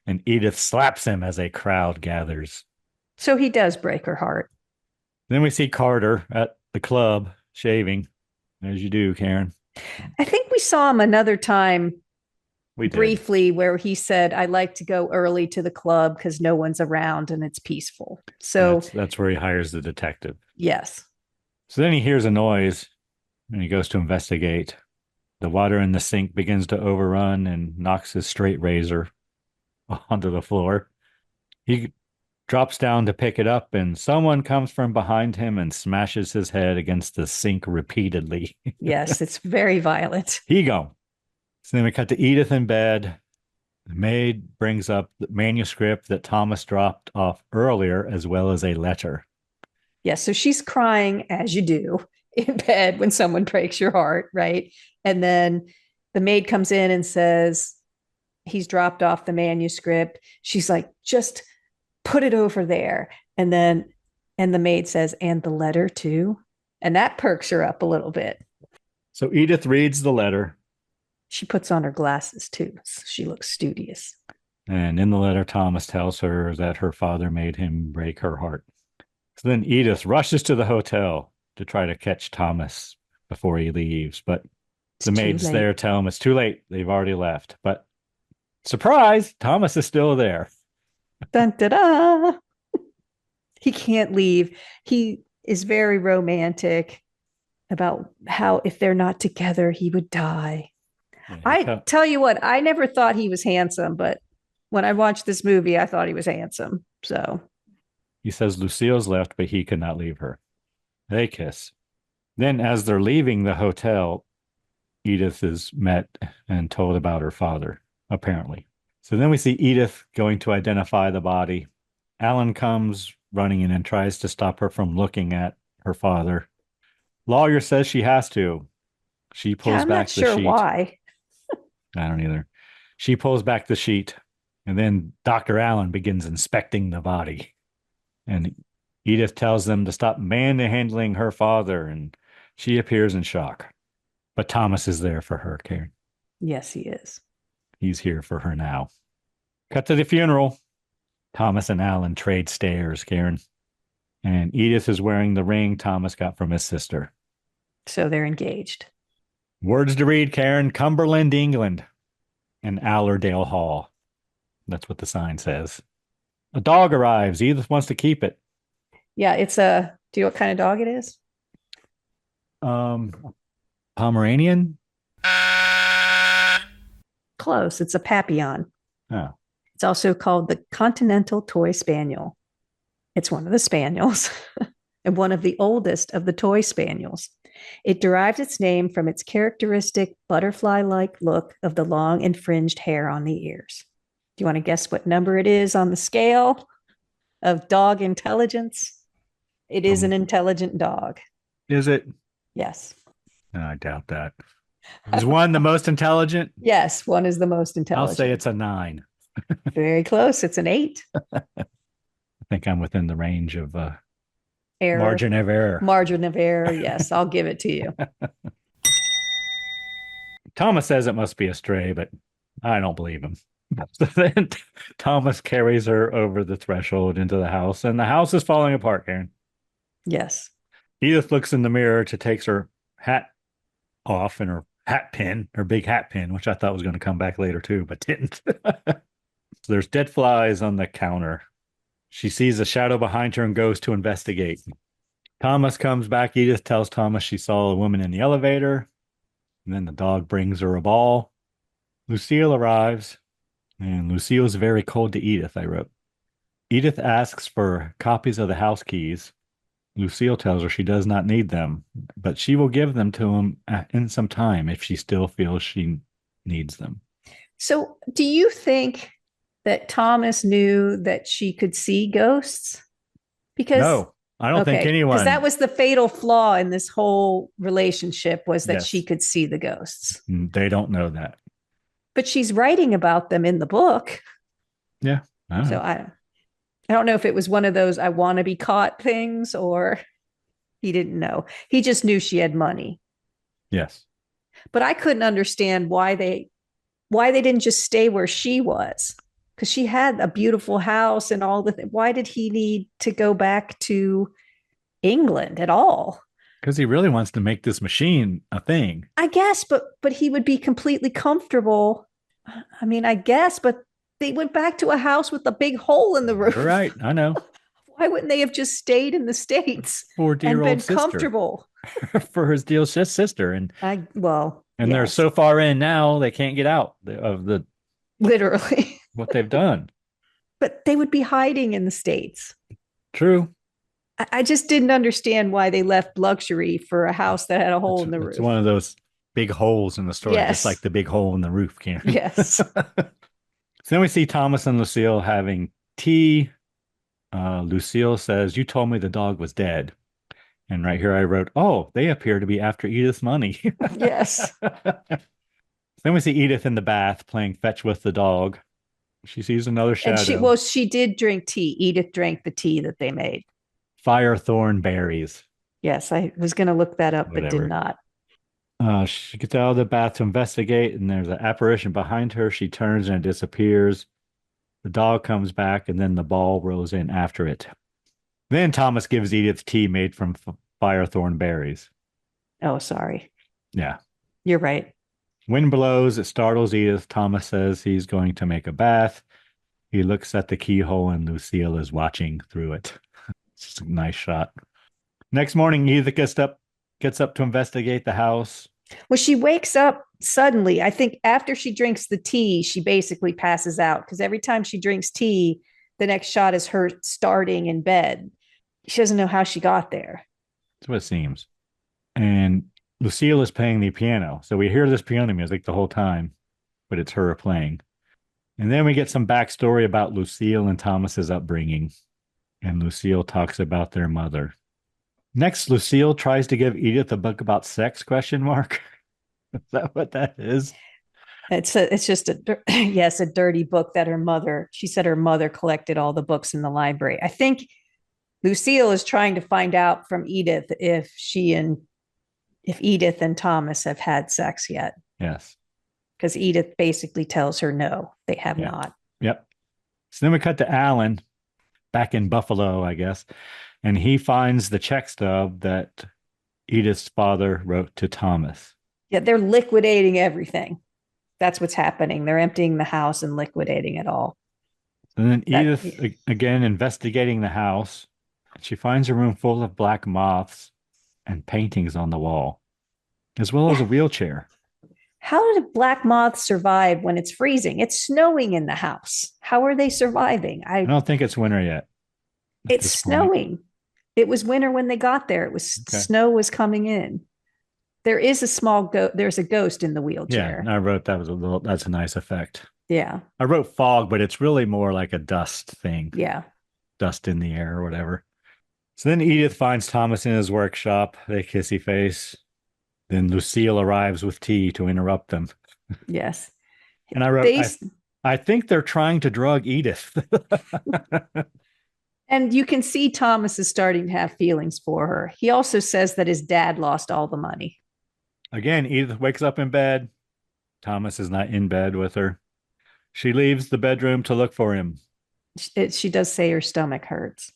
And Edith slaps him as a crowd gathers. So he does break her heart. Then we see Carter at the club shaving, as you do, Karen. I think we saw him another time briefly did. Where he said, I like to go early to the club because no one's around and it's peaceful. So that's where he hires the detective. Yes. So then he hears a noise and he goes to investigate. The water in the sink begins to overrun and knocks his straight razor onto the floor. He drops down to pick it up, and someone comes from behind him and smashes his head against the sink repeatedly. Yes, it's very violent. He gone. So then we cut to Edith in bed. The maid brings up the manuscript that Thomas dropped off earlier, as well as a letter. Yes, so she's crying, as you do, in bed when someone breaks your heart, right? And then the maid comes in and says, he's dropped off the manuscript. She's like, just put it over there. And the maid says, and the letter too. And that perks her up a little bit. So Edith reads the letter. She puts on her glasses too. So she looks studious. And in the letter, Thomas tells her that her father made him break her heart. So then Edith rushes to the hotel to try to catch Thomas before he leaves. But the maids there tell him it's too late. They've already left. But surprise, Thomas is still there. Dun, da, da. He can't leave. He is very romantic about how if they're not together, he would die. Yeah, tell you what, I never thought he was handsome, but when I watched this movie, I thought he was handsome. So he says Lucille's left, but he could not leave her. They kiss. Then as they're leaving the hotel, Edith is met and told about her father, apparently. So then we see Edith going to identify the body. Alan comes running in and tries to stop her from looking at her father. Lawyer says she has to. She pulls back the sheet. I'm not sure why. I don't either. She pulls back the sheet, and then Dr. Allen begins inspecting the body. And Edith tells them to stop manhandling her father, and she appears in shock. But Thomas is there for her, Karen. Yes, he is. He's here for her now. Cut to the funeral. Thomas and Alan trade stares, Karen. And Edith is wearing the ring Thomas got from his sister. So they're engaged. Words to read, Karen. Cumberland, England. And Allerdale Hall. That's what the sign says. A dog arrives. Edith wants to keep it. Yeah, it's a... Do you know what kind of dog it is? Pomeranian? Close. It's a Papillon. Oh. It's also called the Continental Toy Spaniel. It's one of the spaniels and one of the oldest of the toy spaniels. It derives its name from its characteristic butterfly-like look of the long and fringed hair on the ears. Do you want to guess what number it is on the scale of dog intelligence? It is an intelligent dog. Is it? Yes. No, I doubt that. Is one the most intelligent? Yes, one is the most intelligent. I'll say it's a 9. Very close. It's an 8. I think I'm within the range of error, Margin of error. margin of error. Yes, I'll give it to you. Thomas says it must be a stray, but I don't believe him. So then Thomas carries her over the threshold into the house, and the house is falling apart, Karen. Yes. Edith looks in the mirror to take her hat off and her hat pin, her big hat pin, which I thought was going to come back later too, but didn't. So there's dead flies on the counter. She sees a shadow behind her and goes to investigate. Thomas comes back. Edith tells Thomas she saw a woman in the elevator. And then the dog brings her a ball. Lucille arrives. And Lucille's very cold to Edith, I wrote. Edith asks for copies of the house keys. Lucille tells her she does not need them, but she will give them to him in some time if she still feels she needs them. So, do you think that Thomas knew that she could see ghosts? Because No, I don't think anyone. Because that was the fatal flaw in this whole relationship, was that Yes. she could see the ghosts. They don't know that. But she's writing about them in the book. Yeah. So I don't know if it was one of those I want to be caught things, or he didn't know. He just knew she had money. Yes. But I couldn't understand why they didn't just stay where she was, because she had a beautiful house and all the why did he need to go back to England at all? Because he really wants to make this machine a thing. I guess, but he would be completely comfortable. I mean, I guess, but they went back to a house with a big hole in the roof. You're right. I know. Why wouldn't they have just stayed in the States For and dear been old sister. comfortable? For his dear sister. And they're yes. so far in now, they can't get out of the Literally. what they've done. But they would be hiding in the States. True. I just didn't understand why they left luxury for a house that had a hole in the roof. It's one of those big holes in the story, Yes. just like the big hole in the roof, Karen. Yes. So then we see Thomas and Lucille having tea. Lucille says, "You told me the dog was dead." And right here I wrote, "Oh, they appear to be after Edith's money." Yes. Then we see Edith in the bath playing fetch with the dog. She sees another shadow. And she did drink tea. Edith drank the tea that they made. Firethorn berries. Yes, I was going to look that up, Whatever. but did not. She gets out of the bath to investigate, and there's an apparition behind her. She turns and it disappears. The dog comes back, and then the ball rolls in after it. Then Thomas gives Edith tea made from firethorn berries. Oh, sorry. Yeah. You're right. Wind blows. It startles Edith. Thomas says he's going to make a bath. He looks at the keyhole, and Lucille is watching through it. It's just a nice shot. Next morning, Edith gets up to investigate the house. Well, she wakes up suddenly. I think after she drinks the tea, she basically passes out, because every time she drinks tea, the next shot is her starting in bed. She doesn't know how she got there. That's what it seems. And Lucille is playing the piano. So we hear this piano music the whole time, but it's her playing. And then we get some backstory about Lucille and Thomas's upbringing. And Lucille talks about their mother. Next, Lucille tries to give Edith a book about sex, question mark. Is that what that is? It's just a dirty book that she said her mother collected all the books in the library. I think Lucille is trying to find out from Edith if Edith and Thomas have had sex yet. Yes. Because Edith basically tells her no, they have not. Yep. So then we cut to Alan back in Buffalo, I guess. And he finds the check stub that Edith's father wrote to Thomas. Yeah, they're liquidating everything. That's what's happening. They're emptying the house and liquidating it all. And then Edith, again, investigating the house. She finds a room full of black moths and paintings on the wall, as well as a wheelchair. How did black moths survive when it's freezing? It's snowing in the house. How are they surviving? I don't think it's winter yet. It's snowing. It was winter when they got there. It was snow was coming in. There is a there's a ghost in the wheelchair. Yeah, I wrote that's a nice effect. Yeah. I wrote fog, but it's really more like a dust thing. Yeah. Dust in the air or whatever. So then Edith finds Thomas in his workshop. They kissy face. Then Lucille arrives with tea to interrupt them. Yes. And I wrote, I think they're trying to drug Edith. And you can see Thomas is starting to have feelings for her. He also says that his dad lost all the money. Again, Edith wakes up in bed. Thomas is not in bed with her. She leaves the bedroom to look for him. She does say her stomach hurts.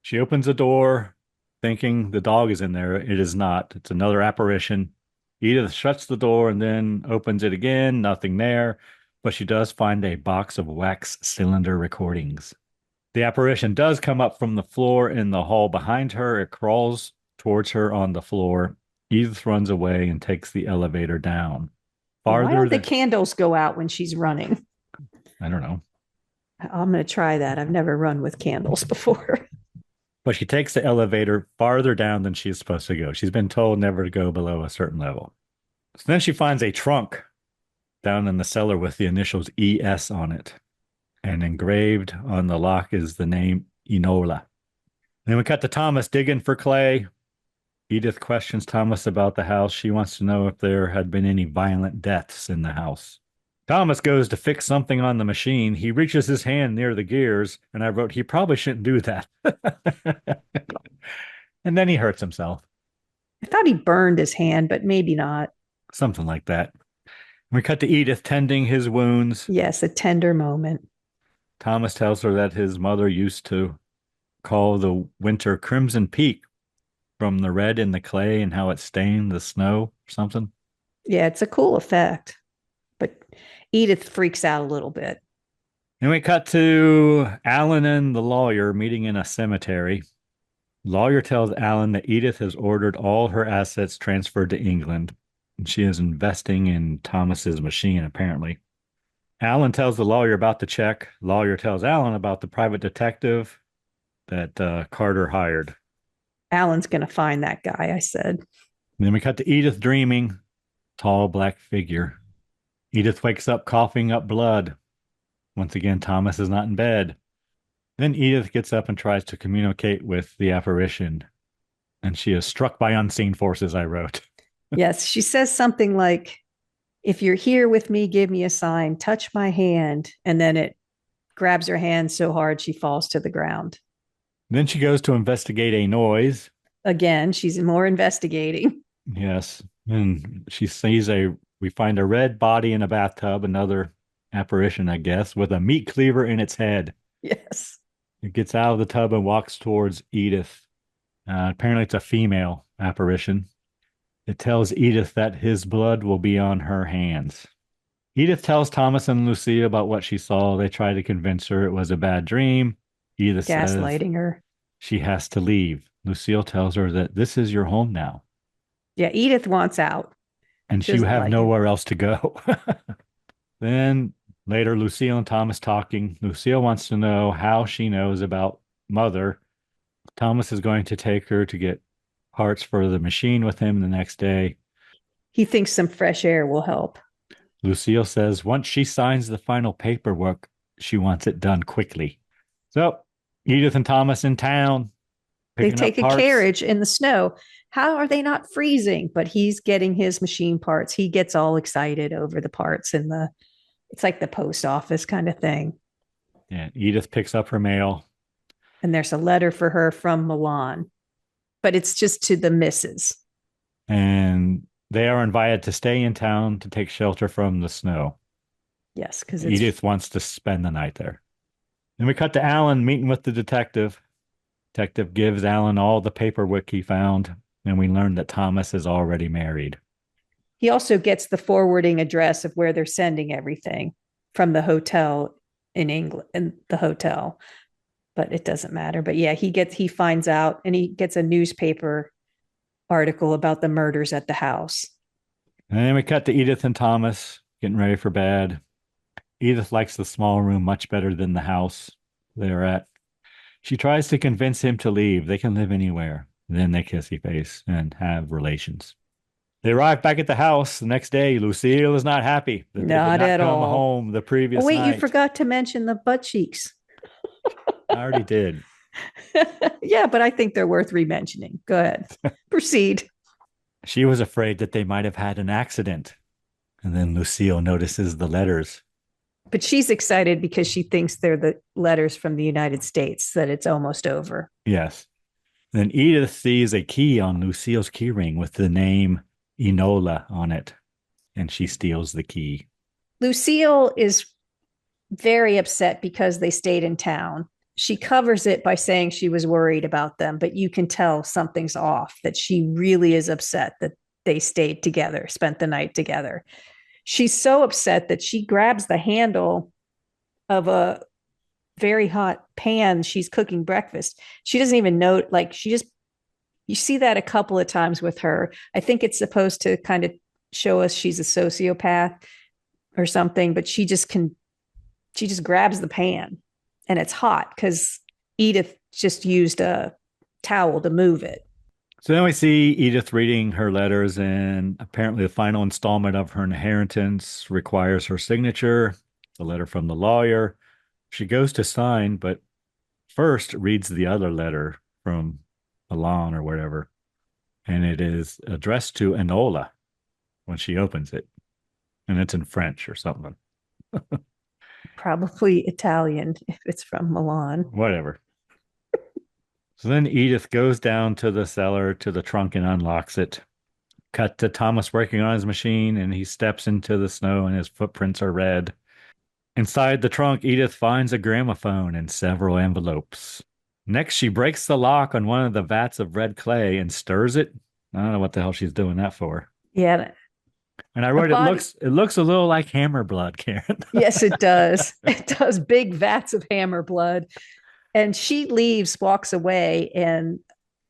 She opens the door thinking the dog is in there. It is not. It's another apparition. Edith shuts the door and then opens it again. Nothing there. But she does find a box of wax cylinder recordings. The apparition does come up from the floor in the hall behind her. It crawls towards her on the floor. Edith runs away and takes the elevator down. Why don't the candles go out when she's running? I don't know. I'm going to try that. I've never run with candles before. But she takes the elevator farther down than she's supposed to go. She's been told never to go below a certain level. So then she finds a trunk down in the cellar with the initials ES on it. And engraved on the lock is the name Enola. Then we cut to Thomas digging for clay. Edith questions Thomas about the house. She wants to know if there had been any violent deaths in the house. Thomas goes to fix something on the machine. He reaches his hand near the gears, and I wrote, he probably shouldn't do that. And then he hurts himself. I thought he burned his hand, but maybe not. Something like that. We cut to Edith tending his wounds. Yes, a tender moment. Thomas tells her that his mother used to call the winter Crimson Peak from the red in the clay and how it stained the snow or something. Yeah, it's a cool effect. But Edith freaks out a little bit. Then we cut to Alan and the lawyer meeting in a cemetery. Lawyer tells Alan that Edith has ordered all her assets transferred to England, and she is investing in Thomas's machine, apparently. Alan tells the lawyer about the check. Lawyer tells Alan about the private detective that Carter hired. Alan's going to find that guy, I said. And then we cut to Edith dreaming. Tall black figure. Edith wakes up coughing up blood. Once again, Thomas is not in bed. Then Edith gets up and tries to communicate with the apparition. And she is struck by unseen forces, I wrote. Yes, she says something like, if you're here with me, give me a sign, touch my hand. And then it grabs her hand so hard she falls to the ground. Then she goes to investigate a noise. Again, she's more investigating. Yes. And she sees we find a red body in a bathtub, another apparition, I guess, with a meat cleaver in its head. Yes. It gets out of the tub and walks towards Edith. Apparently it's a female apparition. It tells Edith that his blood will be on her hands. Edith tells Thomas and Lucia about what she saw. They try to convince her it was a bad dream. Edith gaslighting her. She has to leave. Lucille tells her that this is your home now. Yeah, Edith wants out. And you have nowhere else to go. Then later, Lucille and Thomas talking. Lucille wants to know how she knows about Mother. Thomas is going to take her to get parts for the machine with him the next day. He thinks some fresh air will help. Lucille says once she signs the final paperwork, she wants it done quickly. So Edith and Thomas in town. They take a carriage in the snow. How are they not freezing? But he's getting his machine parts. He gets all excited over the parts in it's like the post office kind of thing. Yeah, Edith picks up her mail. And there's a letter for her from Milan, but it's just to the missus. And they are invited to stay in town to take shelter from the snow. Yes, because Edith wants to spend the night there. Then we cut to Alan meeting with the detective. Detective gives Alan all the paperwork he found, and we learn that Thomas is already married. He also gets the forwarding address of where they're sending everything from the hotel in England, in the hotel, but it doesn't matter. But yeah, he finds out, and he gets a newspaper article about the murders at the house. And then we cut to Edith and Thomas getting ready for bed. Edith likes the small room much better than the house they're at. She tries to convince him to leave. They can live anywhere. Then they kissy face and have relations. They arrive back at the house the next day. Lucille is not happy that not they did at not come all. home the previous wait, night. You forgot to mention the butt cheeks. I already did. Yeah, but I think they're worth re-mentioning. Go ahead. Proceed. She was afraid that they might have had an accident. And then Lucille notices the letters. But she's excited because she thinks they're the letters from the United States, that it's almost over. Yes. Then Edith sees a key on Lucille's keyring with the name Enola on it, and she steals the key. Lucille is very upset because they stayed in town. She covers it by saying she was worried about them, but you can tell something's off, that she really is upset that they stayed together, spent the night together. She's so upset that she grabs the handle of a very hot pan. She's cooking breakfast. She doesn't even know, like, you see that a couple of times with her. I think it's supposed to kind of show us she's a sociopath or something, but she just grabs the pan and it's hot because Edith just used a towel to move it. So then we see Edith reading her letters, and apparently the final installment of her inheritance requires her signature, the letter from the lawyer. She goes to sign, but first reads the other letter from Milan or whatever, and it is addressed to Enola when she opens it, and it's in French or something. Probably Italian if it's from Milan. Whatever. So then Edith goes down to the cellar to the trunk and unlocks it. Cut to Thomas working on his machine, and he steps into the snow and his footprints are red. Inside the trunk, Edith finds a gramophone and several envelopes. Next, she breaks the lock on one of the vats of red clay and stirs it. I don't know what the hell she's doing that for. Yeah. And I wrote it looks a little like hammer blood, Karen. Yes, it does. It does. Big vats of hammer blood. And she leaves, walks away, and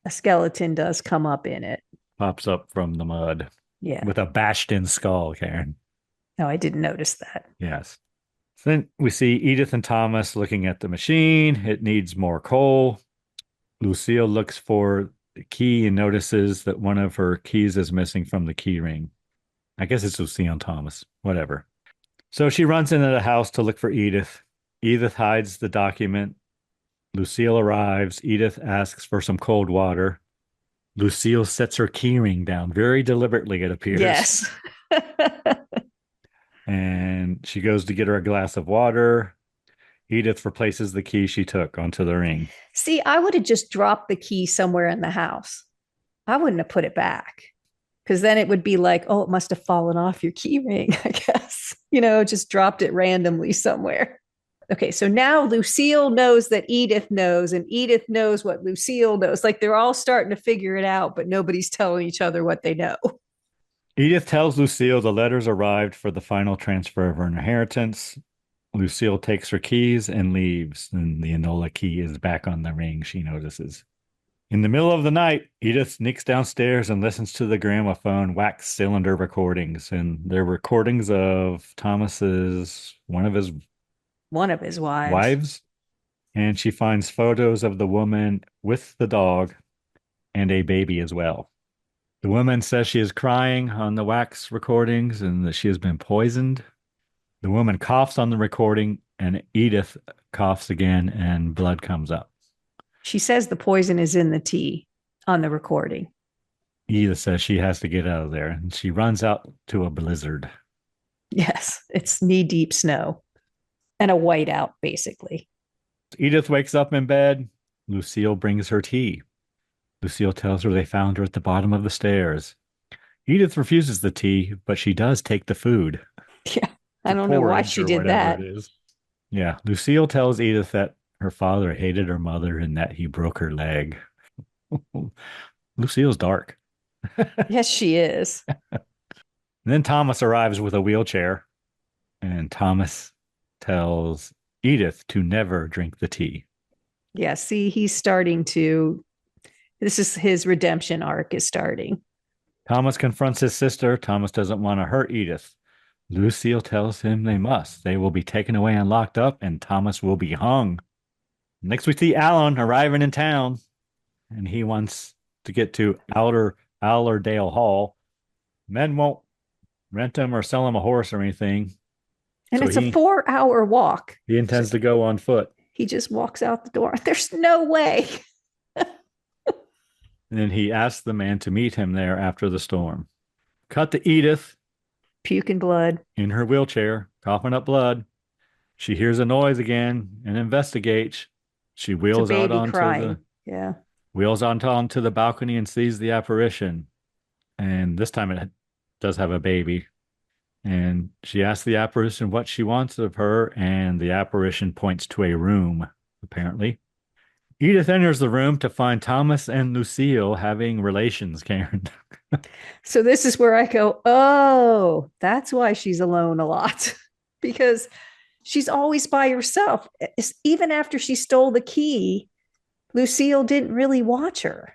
a skeleton does come up in it. Pops up from the mud. Yeah. With a bashed in skull, Karen. No, I didn't notice that. Yes. So then we see Edith and Thomas looking at the machine. It needs more coal. Lucille looks for the key and notices that one of her keys is missing from the key ring. I guess it's Lucille and Thomas. Whatever. So she runs into the house to look for Edith. Edith hides the document. Lucille arrives. Edith asks for some cold water. Lucille sets her keyring down very deliberately, it appears. Yes. And she goes to get her a glass of water. Edith replaces the key she took onto the ring. See, I would have just dropped the key somewhere in the house. I wouldn't have put it back, because then it would be like, oh, it must have fallen off your key ring, I guess. Just dropped it randomly somewhere. Okay, so now Lucille knows that Edith knows, and Edith knows what Lucille knows. Like, they're all starting to figure it out, but nobody's telling each other what they know. Edith tells Lucille the letters arrived for the final transfer of her inheritance. Lucille takes her keys and leaves, and the Enola key is back on the ring, she notices. In the middle of the night, Edith sneaks downstairs and listens to the gramophone wax cylinder recordings, and they're recordings of one of his wives. And she finds photos of the woman with the dog and a baby as well. The woman says she is crying on the wax recordings and that she has been poisoned. The woman coughs on the recording, and Edith coughs again, and blood comes up. She says the poison is in the tea on the recording. Edith says she has to get out of there, and she runs out to a blizzard. Yes, it's knee-deep snow and a whiteout, basically. Edith wakes up in bed. Lucille brings her tea. Lucille tells her they found her at the bottom of the stairs. Edith refuses the tea, but she does take the food. Yeah, I don't know why she did that. Yeah, Lucille tells Edith that her father hated her mother and that he broke her leg. Lucille's dark. Yes, she is. Then Thomas arrives with a wheelchair, and Thomas tells Edith to never drink the tea. Yeah, see, this is his redemption arc is starting. Thomas confronts his sister. Thomas doesn't want to hurt Edith. Lucille tells him they must. They will be taken away and locked up, and Thomas will be hung. Next, we see Alan arriving in town, and he wants to get to Allerdale Hall. Men won't rent him or sell him a horse or anything. And so it's a 4-hour walk. He intends to go on foot. He just walks out the door. There's no way. And then he asks the man to meet him there after the storm. Cut to Edith. Puking blood. In her wheelchair, coughing up blood. She hears a noise again and investigates. She It's a wheels out baby onto the crying. Yeah. onto the balcony and sees the apparition. And this time it does have a baby. And she asks the apparition what she wants of her, and the apparition points to a room, apparently. Edith enters the room to find Thomas and Lucille having relations, Karen. So this is where I go, oh, that's why she's alone a lot. Because she's always by herself. Even after she stole the key, Lucille didn't really watch her.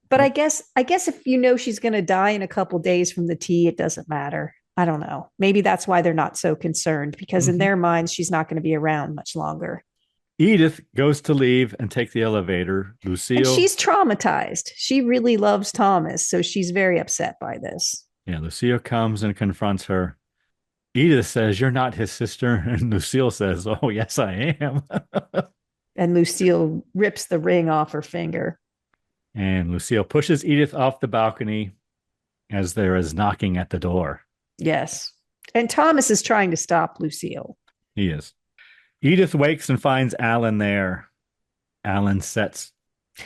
But I guess if you know she's going to die in a couple days from the tea, it doesn't matter. I don't know. Maybe that's why they're not so concerned, because in their minds, she's not going to be around much longer. Edith goes to leave and take the elevator. And Lucille. she's traumatized. She really loves Thomas, so she's very upset by this. Yeah, Lucille comes and confronts her. Edith says, "You're not his sister." And Lucille says, "Oh, yes, I am." And Lucille rips the ring off her finger. And Lucille pushes Edith off the balcony as there is knocking at the door. Yes. And Thomas is trying to stop Lucille. He is. Edith wakes and finds Alan there. Alan sets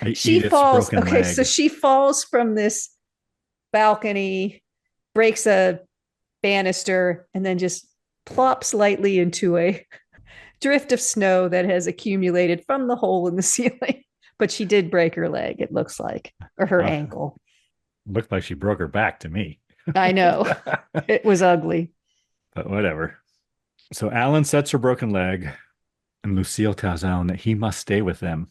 Edith's falls. broken Okay, leg. so she falls from this balcony, breaks a banister, and then just plops lightly into a drift of snow that has accumulated from the hole in the ceiling. But she did break her leg, it looks like, or her ankle. Looked like she broke her back to me. I know. It was ugly. But whatever. So Alan sets her broken leg, and Lucille tells Alan that he must stay with them.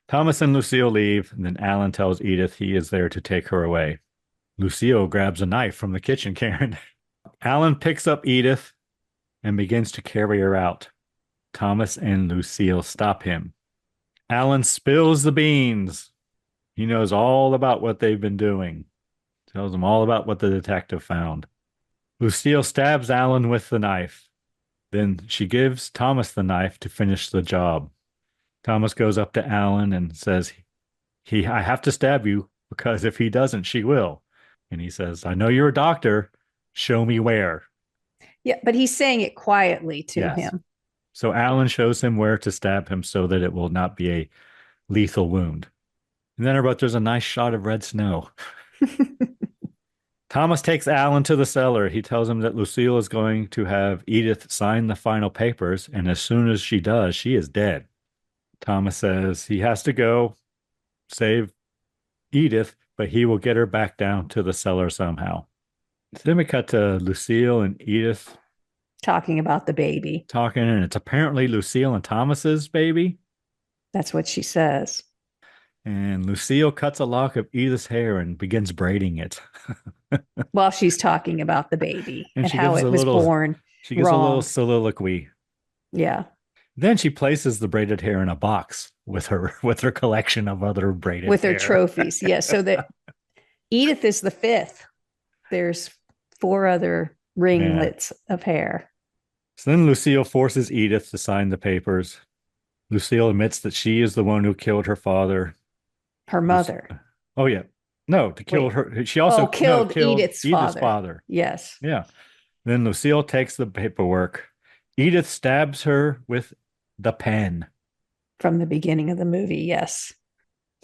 Thomas and Lucille leave, and then Alan tells Edith he is there to take her away. Lucille grabs a knife from the kitchen, Karen. Alan picks up Edith and begins to carry her out. Thomas and Lucille stop him. Alan spills the beans. He knows all about what they've been doing. Tells them all about what the detective found. Lucille stabs Alan with the knife. Then she gives Thomas the knife to finish the job. Thomas goes up to Alan and says, I have to stab you because if he doesn't, she will. And he says, "I know you're a doctor. Show me where." Yeah, but he's saying it quietly to him. So Alan shows him where to stab him so that it will not be a lethal wound. And then there's a nice shot of red snow. Thomas takes Alan to the cellar. He tells him that Lucille is going to have Edith sign the final papers, and as soon as she does, she is dead. Thomas says he has to go save Edith, but he will get her back down to the cellar somehow. Then we cut to Lucille and Edith talking about the baby. And it's apparently Lucille and Thomas's baby. That's what she says. And Lucille cuts a lock of Edith's hair and begins braiding it. While she's talking about the baby and how it was born. She gives a little soliloquy. Yeah. Then she places the braided hair in a box with her collection of other braided with hair. Her trophies. Yeah. So that Edith is the fifth. There's 4 other ringlets of hair. So then Lucille forces Edith to sign the papers. Lucille admits that she is the one who killed her father. Her mother. Oh, yeah. No, to kill her. She also killed Edith's father. Yes. Yeah. Then Lucille takes the paperwork. Edith stabs her with the pen. From the beginning of the movie, yes.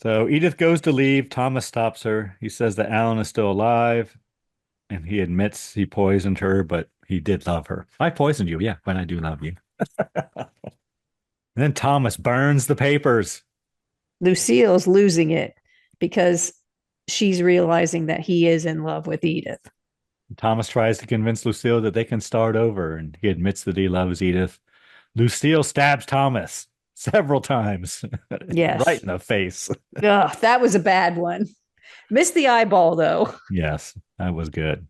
So Edith goes to leave. Thomas stops her. He says that Alan is still alive. And he admits he poisoned her, but he did love her. I poisoned you, yeah, but I do love you. Then Thomas burns the papers. Lucille's losing it because she's realizing that he is in love with Edith. Thomas tries to convince Lucille that they can start over, and he admits that he loves Edith. Lucille stabs Thomas several times. Yes. Right in the face. Ugh, that was a bad one. Missed the eyeball, though. Yes, that was good.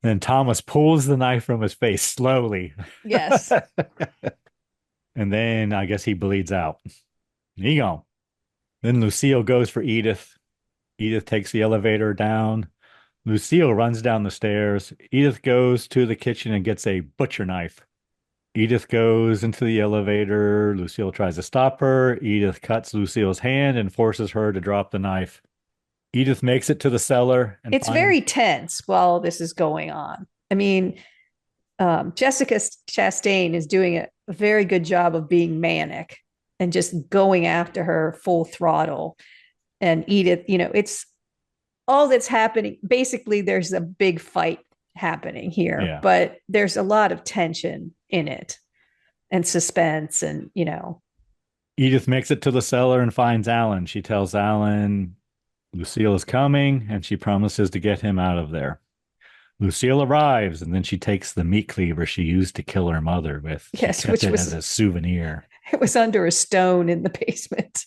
Then Thomas pulls the knife from his face slowly. Yes. And then I guess he bleeds out. He gone. Then Lucille goes for Edith. Edith takes the elevator down. Lucille runs down the stairs. Edith goes to the kitchen and gets a butcher knife. Edith goes into the elevator. Lucille tries to stop her. Edith cuts Lucille's hand and forces her to drop the knife. Edith makes it to the cellar. And it's very tense while this is going on. I mean, Jessica Chastain is doing a very good job of being manic and just going after her full throttle. And Edith, it's all that's happening. Basically, there's a big fight happening here, Yeah. but there's a lot of tension in it and suspense and, Edith makes it to the cellar and finds Alan. She tells Alan Lucille is coming and she promises to get him out of there. Lucille arrives and then she takes the meat cleaver she used to kill her mother with. She yes, kept which it was as a souvenir. it was under a stone in the basement.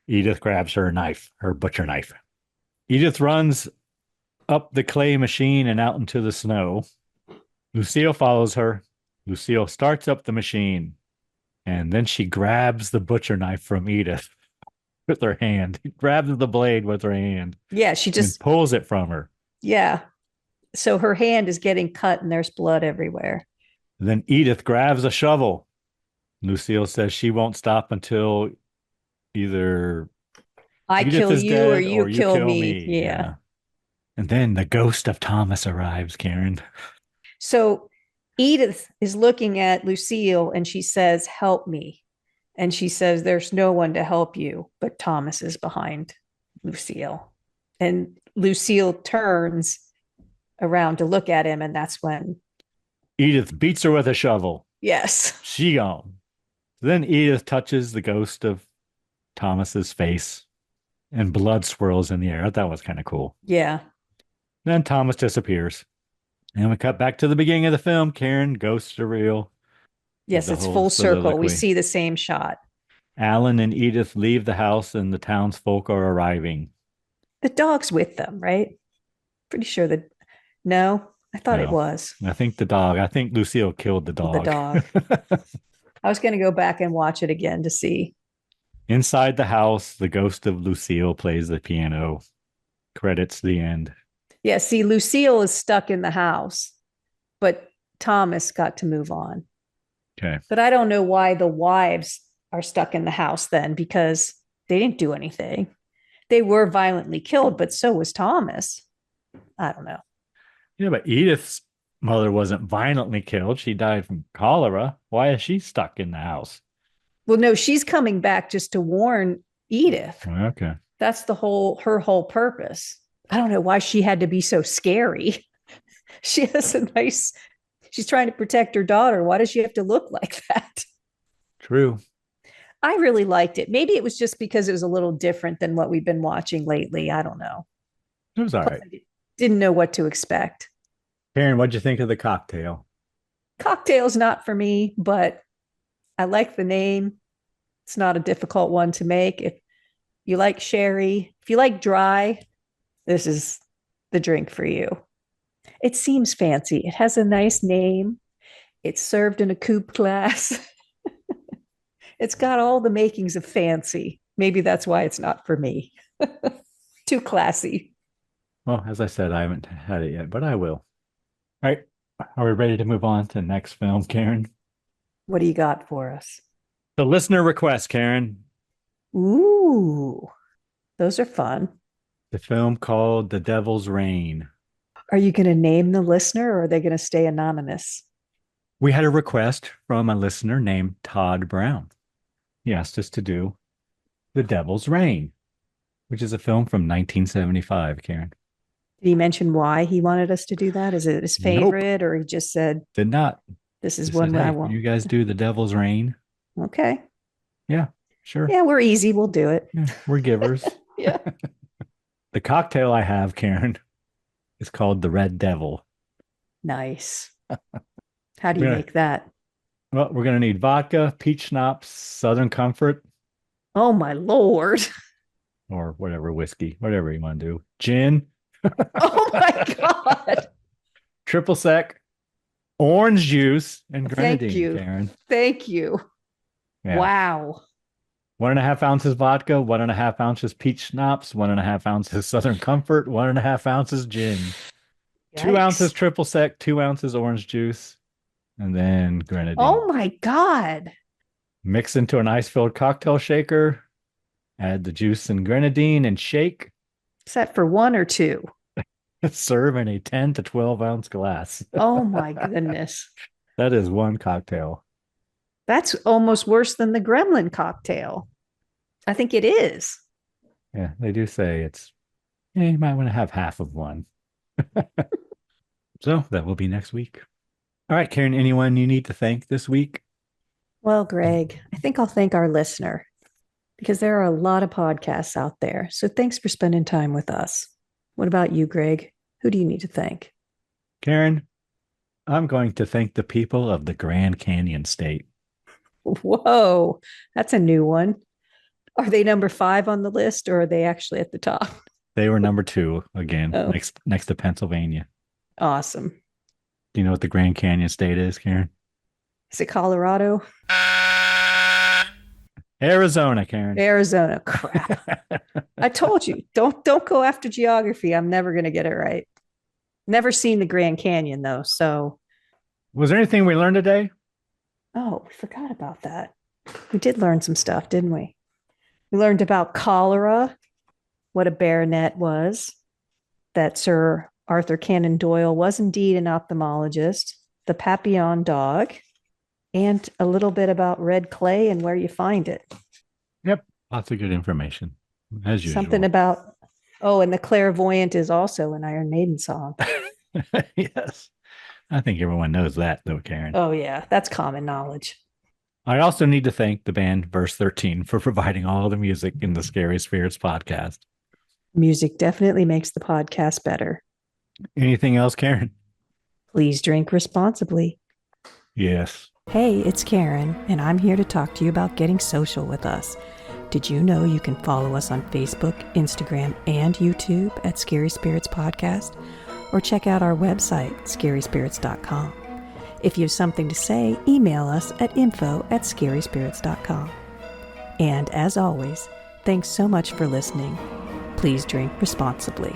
Edith grabs her knife, her butcher knife. Edith runs up the clay machine and out into the snow. Lucille follows her. Lucille starts up the machine, and then she grabs the butcher knife from Edith with her hand. Grabs the blade with her hand. Yeah, she and just pulls it from her. yeah. So her hand is getting cut and there's blood everywhere. Then Edith grabs a shovel. Lucille says she won't stop until either I Edith kill is you dead or you kill me. me. Yeah. And then the ghost of Thomas arrives, Karen. So Edith is looking at Lucille and she says, "Help me." And she says, "There's no one to help you, but Thomas is behind Lucille." And Lucille turns around to look at him. And that's when, Edith beats her with a shovel. yes. She gone. Then Edith touches the ghost of Thomas's face and blood swirls in the air. That was kind of cool. Yeah. Then Thomas disappears. And we cut back to the beginning of the film. Karen, ghosts are real. Yes, it's full circle. We soliloquy. see the same shot. Alan and Edith leave the house and the townsfolk are arriving. The dog's with them, right? Pretty sure that. No, I thought it No. was. I think Lucille killed the dog. The dog. I was going to go back and watch it again to see. Inside the house, the ghost of Lucille plays the piano. Credits the end. Yeah, see, Lucille is stuck in the house, but Thomas got to move on. Okay. But I don't know why the wives are stuck in the house then, because they didn't do anything. They were violently killed, but so was Thomas. I don't know. Yeah, but Edith's mother wasn't violently killed. She died from cholera. Why is she stuck in the house? Well, no, she's coming back just to warn Edith. Okay. That's her whole purpose. I don't know why she had to be so scary. She has she's trying to protect her daughter. Why does she have to look like that? True. I really liked it. Maybe it was just because it was a little different than what we've been watching lately. I don't know. It was all right. Didn't know what to expect. Karen, what'd you think of the cocktail? Cocktail's not for me, but I like the name. It's not a difficult one to make. If you like sherry, if you like dry, this is the drink for you. It seems fancy. It has a nice name. It's served in a coupe glass. It's got all the makings of fancy. Maybe that's why it's not for me. Too classy. Well, as I said, I haven't had it yet, but I will. All right. Are we ready to move on to the next film, Karen? What do you got for us? The listener request, Karen. Ooh, those are fun. The film called The Devil's Reign. Are you going to name the listener or are they going to stay anonymous? We had a request from a listener named Todd Brown. He asked us to do The Devil's Reign, which is a film from 1975, Karen. Did he mention why he wanted us to do that? Is it his favorite, or he just said, Did not. this is He one said, I hey, want? you guys do The Devil's Reign? Okay. Yeah, sure. Yeah, we're easy. We'll do it. Yeah, we're givers. Yeah. The cocktail I have, Karen, is called the Red Devil. Nice. How do you make that? Well, we're going to need vodka, peach schnapps, Southern Comfort, Oh, my Lord. or whatever whiskey, whatever you want to do. Gin, Oh, my God. triple sec, orange juice, and Thank grenadine, you. Karen. Thank you. Yeah. Wow. 1.5 ounces vodka, 1.5 ounces peach schnapps, 1.5 ounces Southern Comfort, 1.5 ounces gin, 2 Yikes. ounces triple sec, 2 ounces orange juice, and then grenadine. Oh, my God. Mix into an ice-filled cocktail shaker. Add the juice and grenadine and shake. Is that for one or two? Serve in a 10 to 12 ounce glass. Oh, my goodness. That is one cocktail. That's almost worse than the gremlin cocktail. I think it is. Yeah, they do say you might want to have half of one. So that will be next week. All right, Karen, anyone you need to thank this week? Well, Greg, I think I'll thank our listener because there are a lot of podcasts out there. So thanks for spending time with us. What about you, Greg? Who do you need to thank? Karen, I'm going to thank the people of the Grand Canyon State. Whoa, that's a new one. Are they number 5 on the list or are they actually at the top? They were number 2 again, Oh. next to Pennsylvania. Awesome. Do you know what the Grand Canyon State is, Karen? Is it Colorado? Arizona, Karen. Arizona. Crap. I told you, don't go after geography. I'm never going to get it right. Never seen the Grand Canyon though, so. Was there anything we learned today? Oh, we forgot about that. We did learn some stuff, didn't we? We learned about cholera, what a baronet was, that Sir Arthur Conan Doyle was indeed an ophthalmologist, the Papillon dog, and a little bit about red clay and where you find it. Yep. Lots of good information, as usual. Something about, and the Clairvoyant is also an Iron Maiden song. Yes. I think everyone knows that, though, Karen. Oh, yeah. That's common knowledge. I also need to thank the band Verse 13 for providing all the music in the Scary Spirits podcast. Music definitely makes the podcast better. Anything else, Karen? Please drink responsibly. Yes. Hey, it's Karen, and I'm here to talk to you about getting social with us. Did you know you can follow us on Facebook, Instagram, and YouTube at Scary Spirits Podcast? Or check out our website, scaryspirits.com. If you have something to say, email us at info@scaryspirits.com. And as always, thanks so much for listening. Please drink responsibly.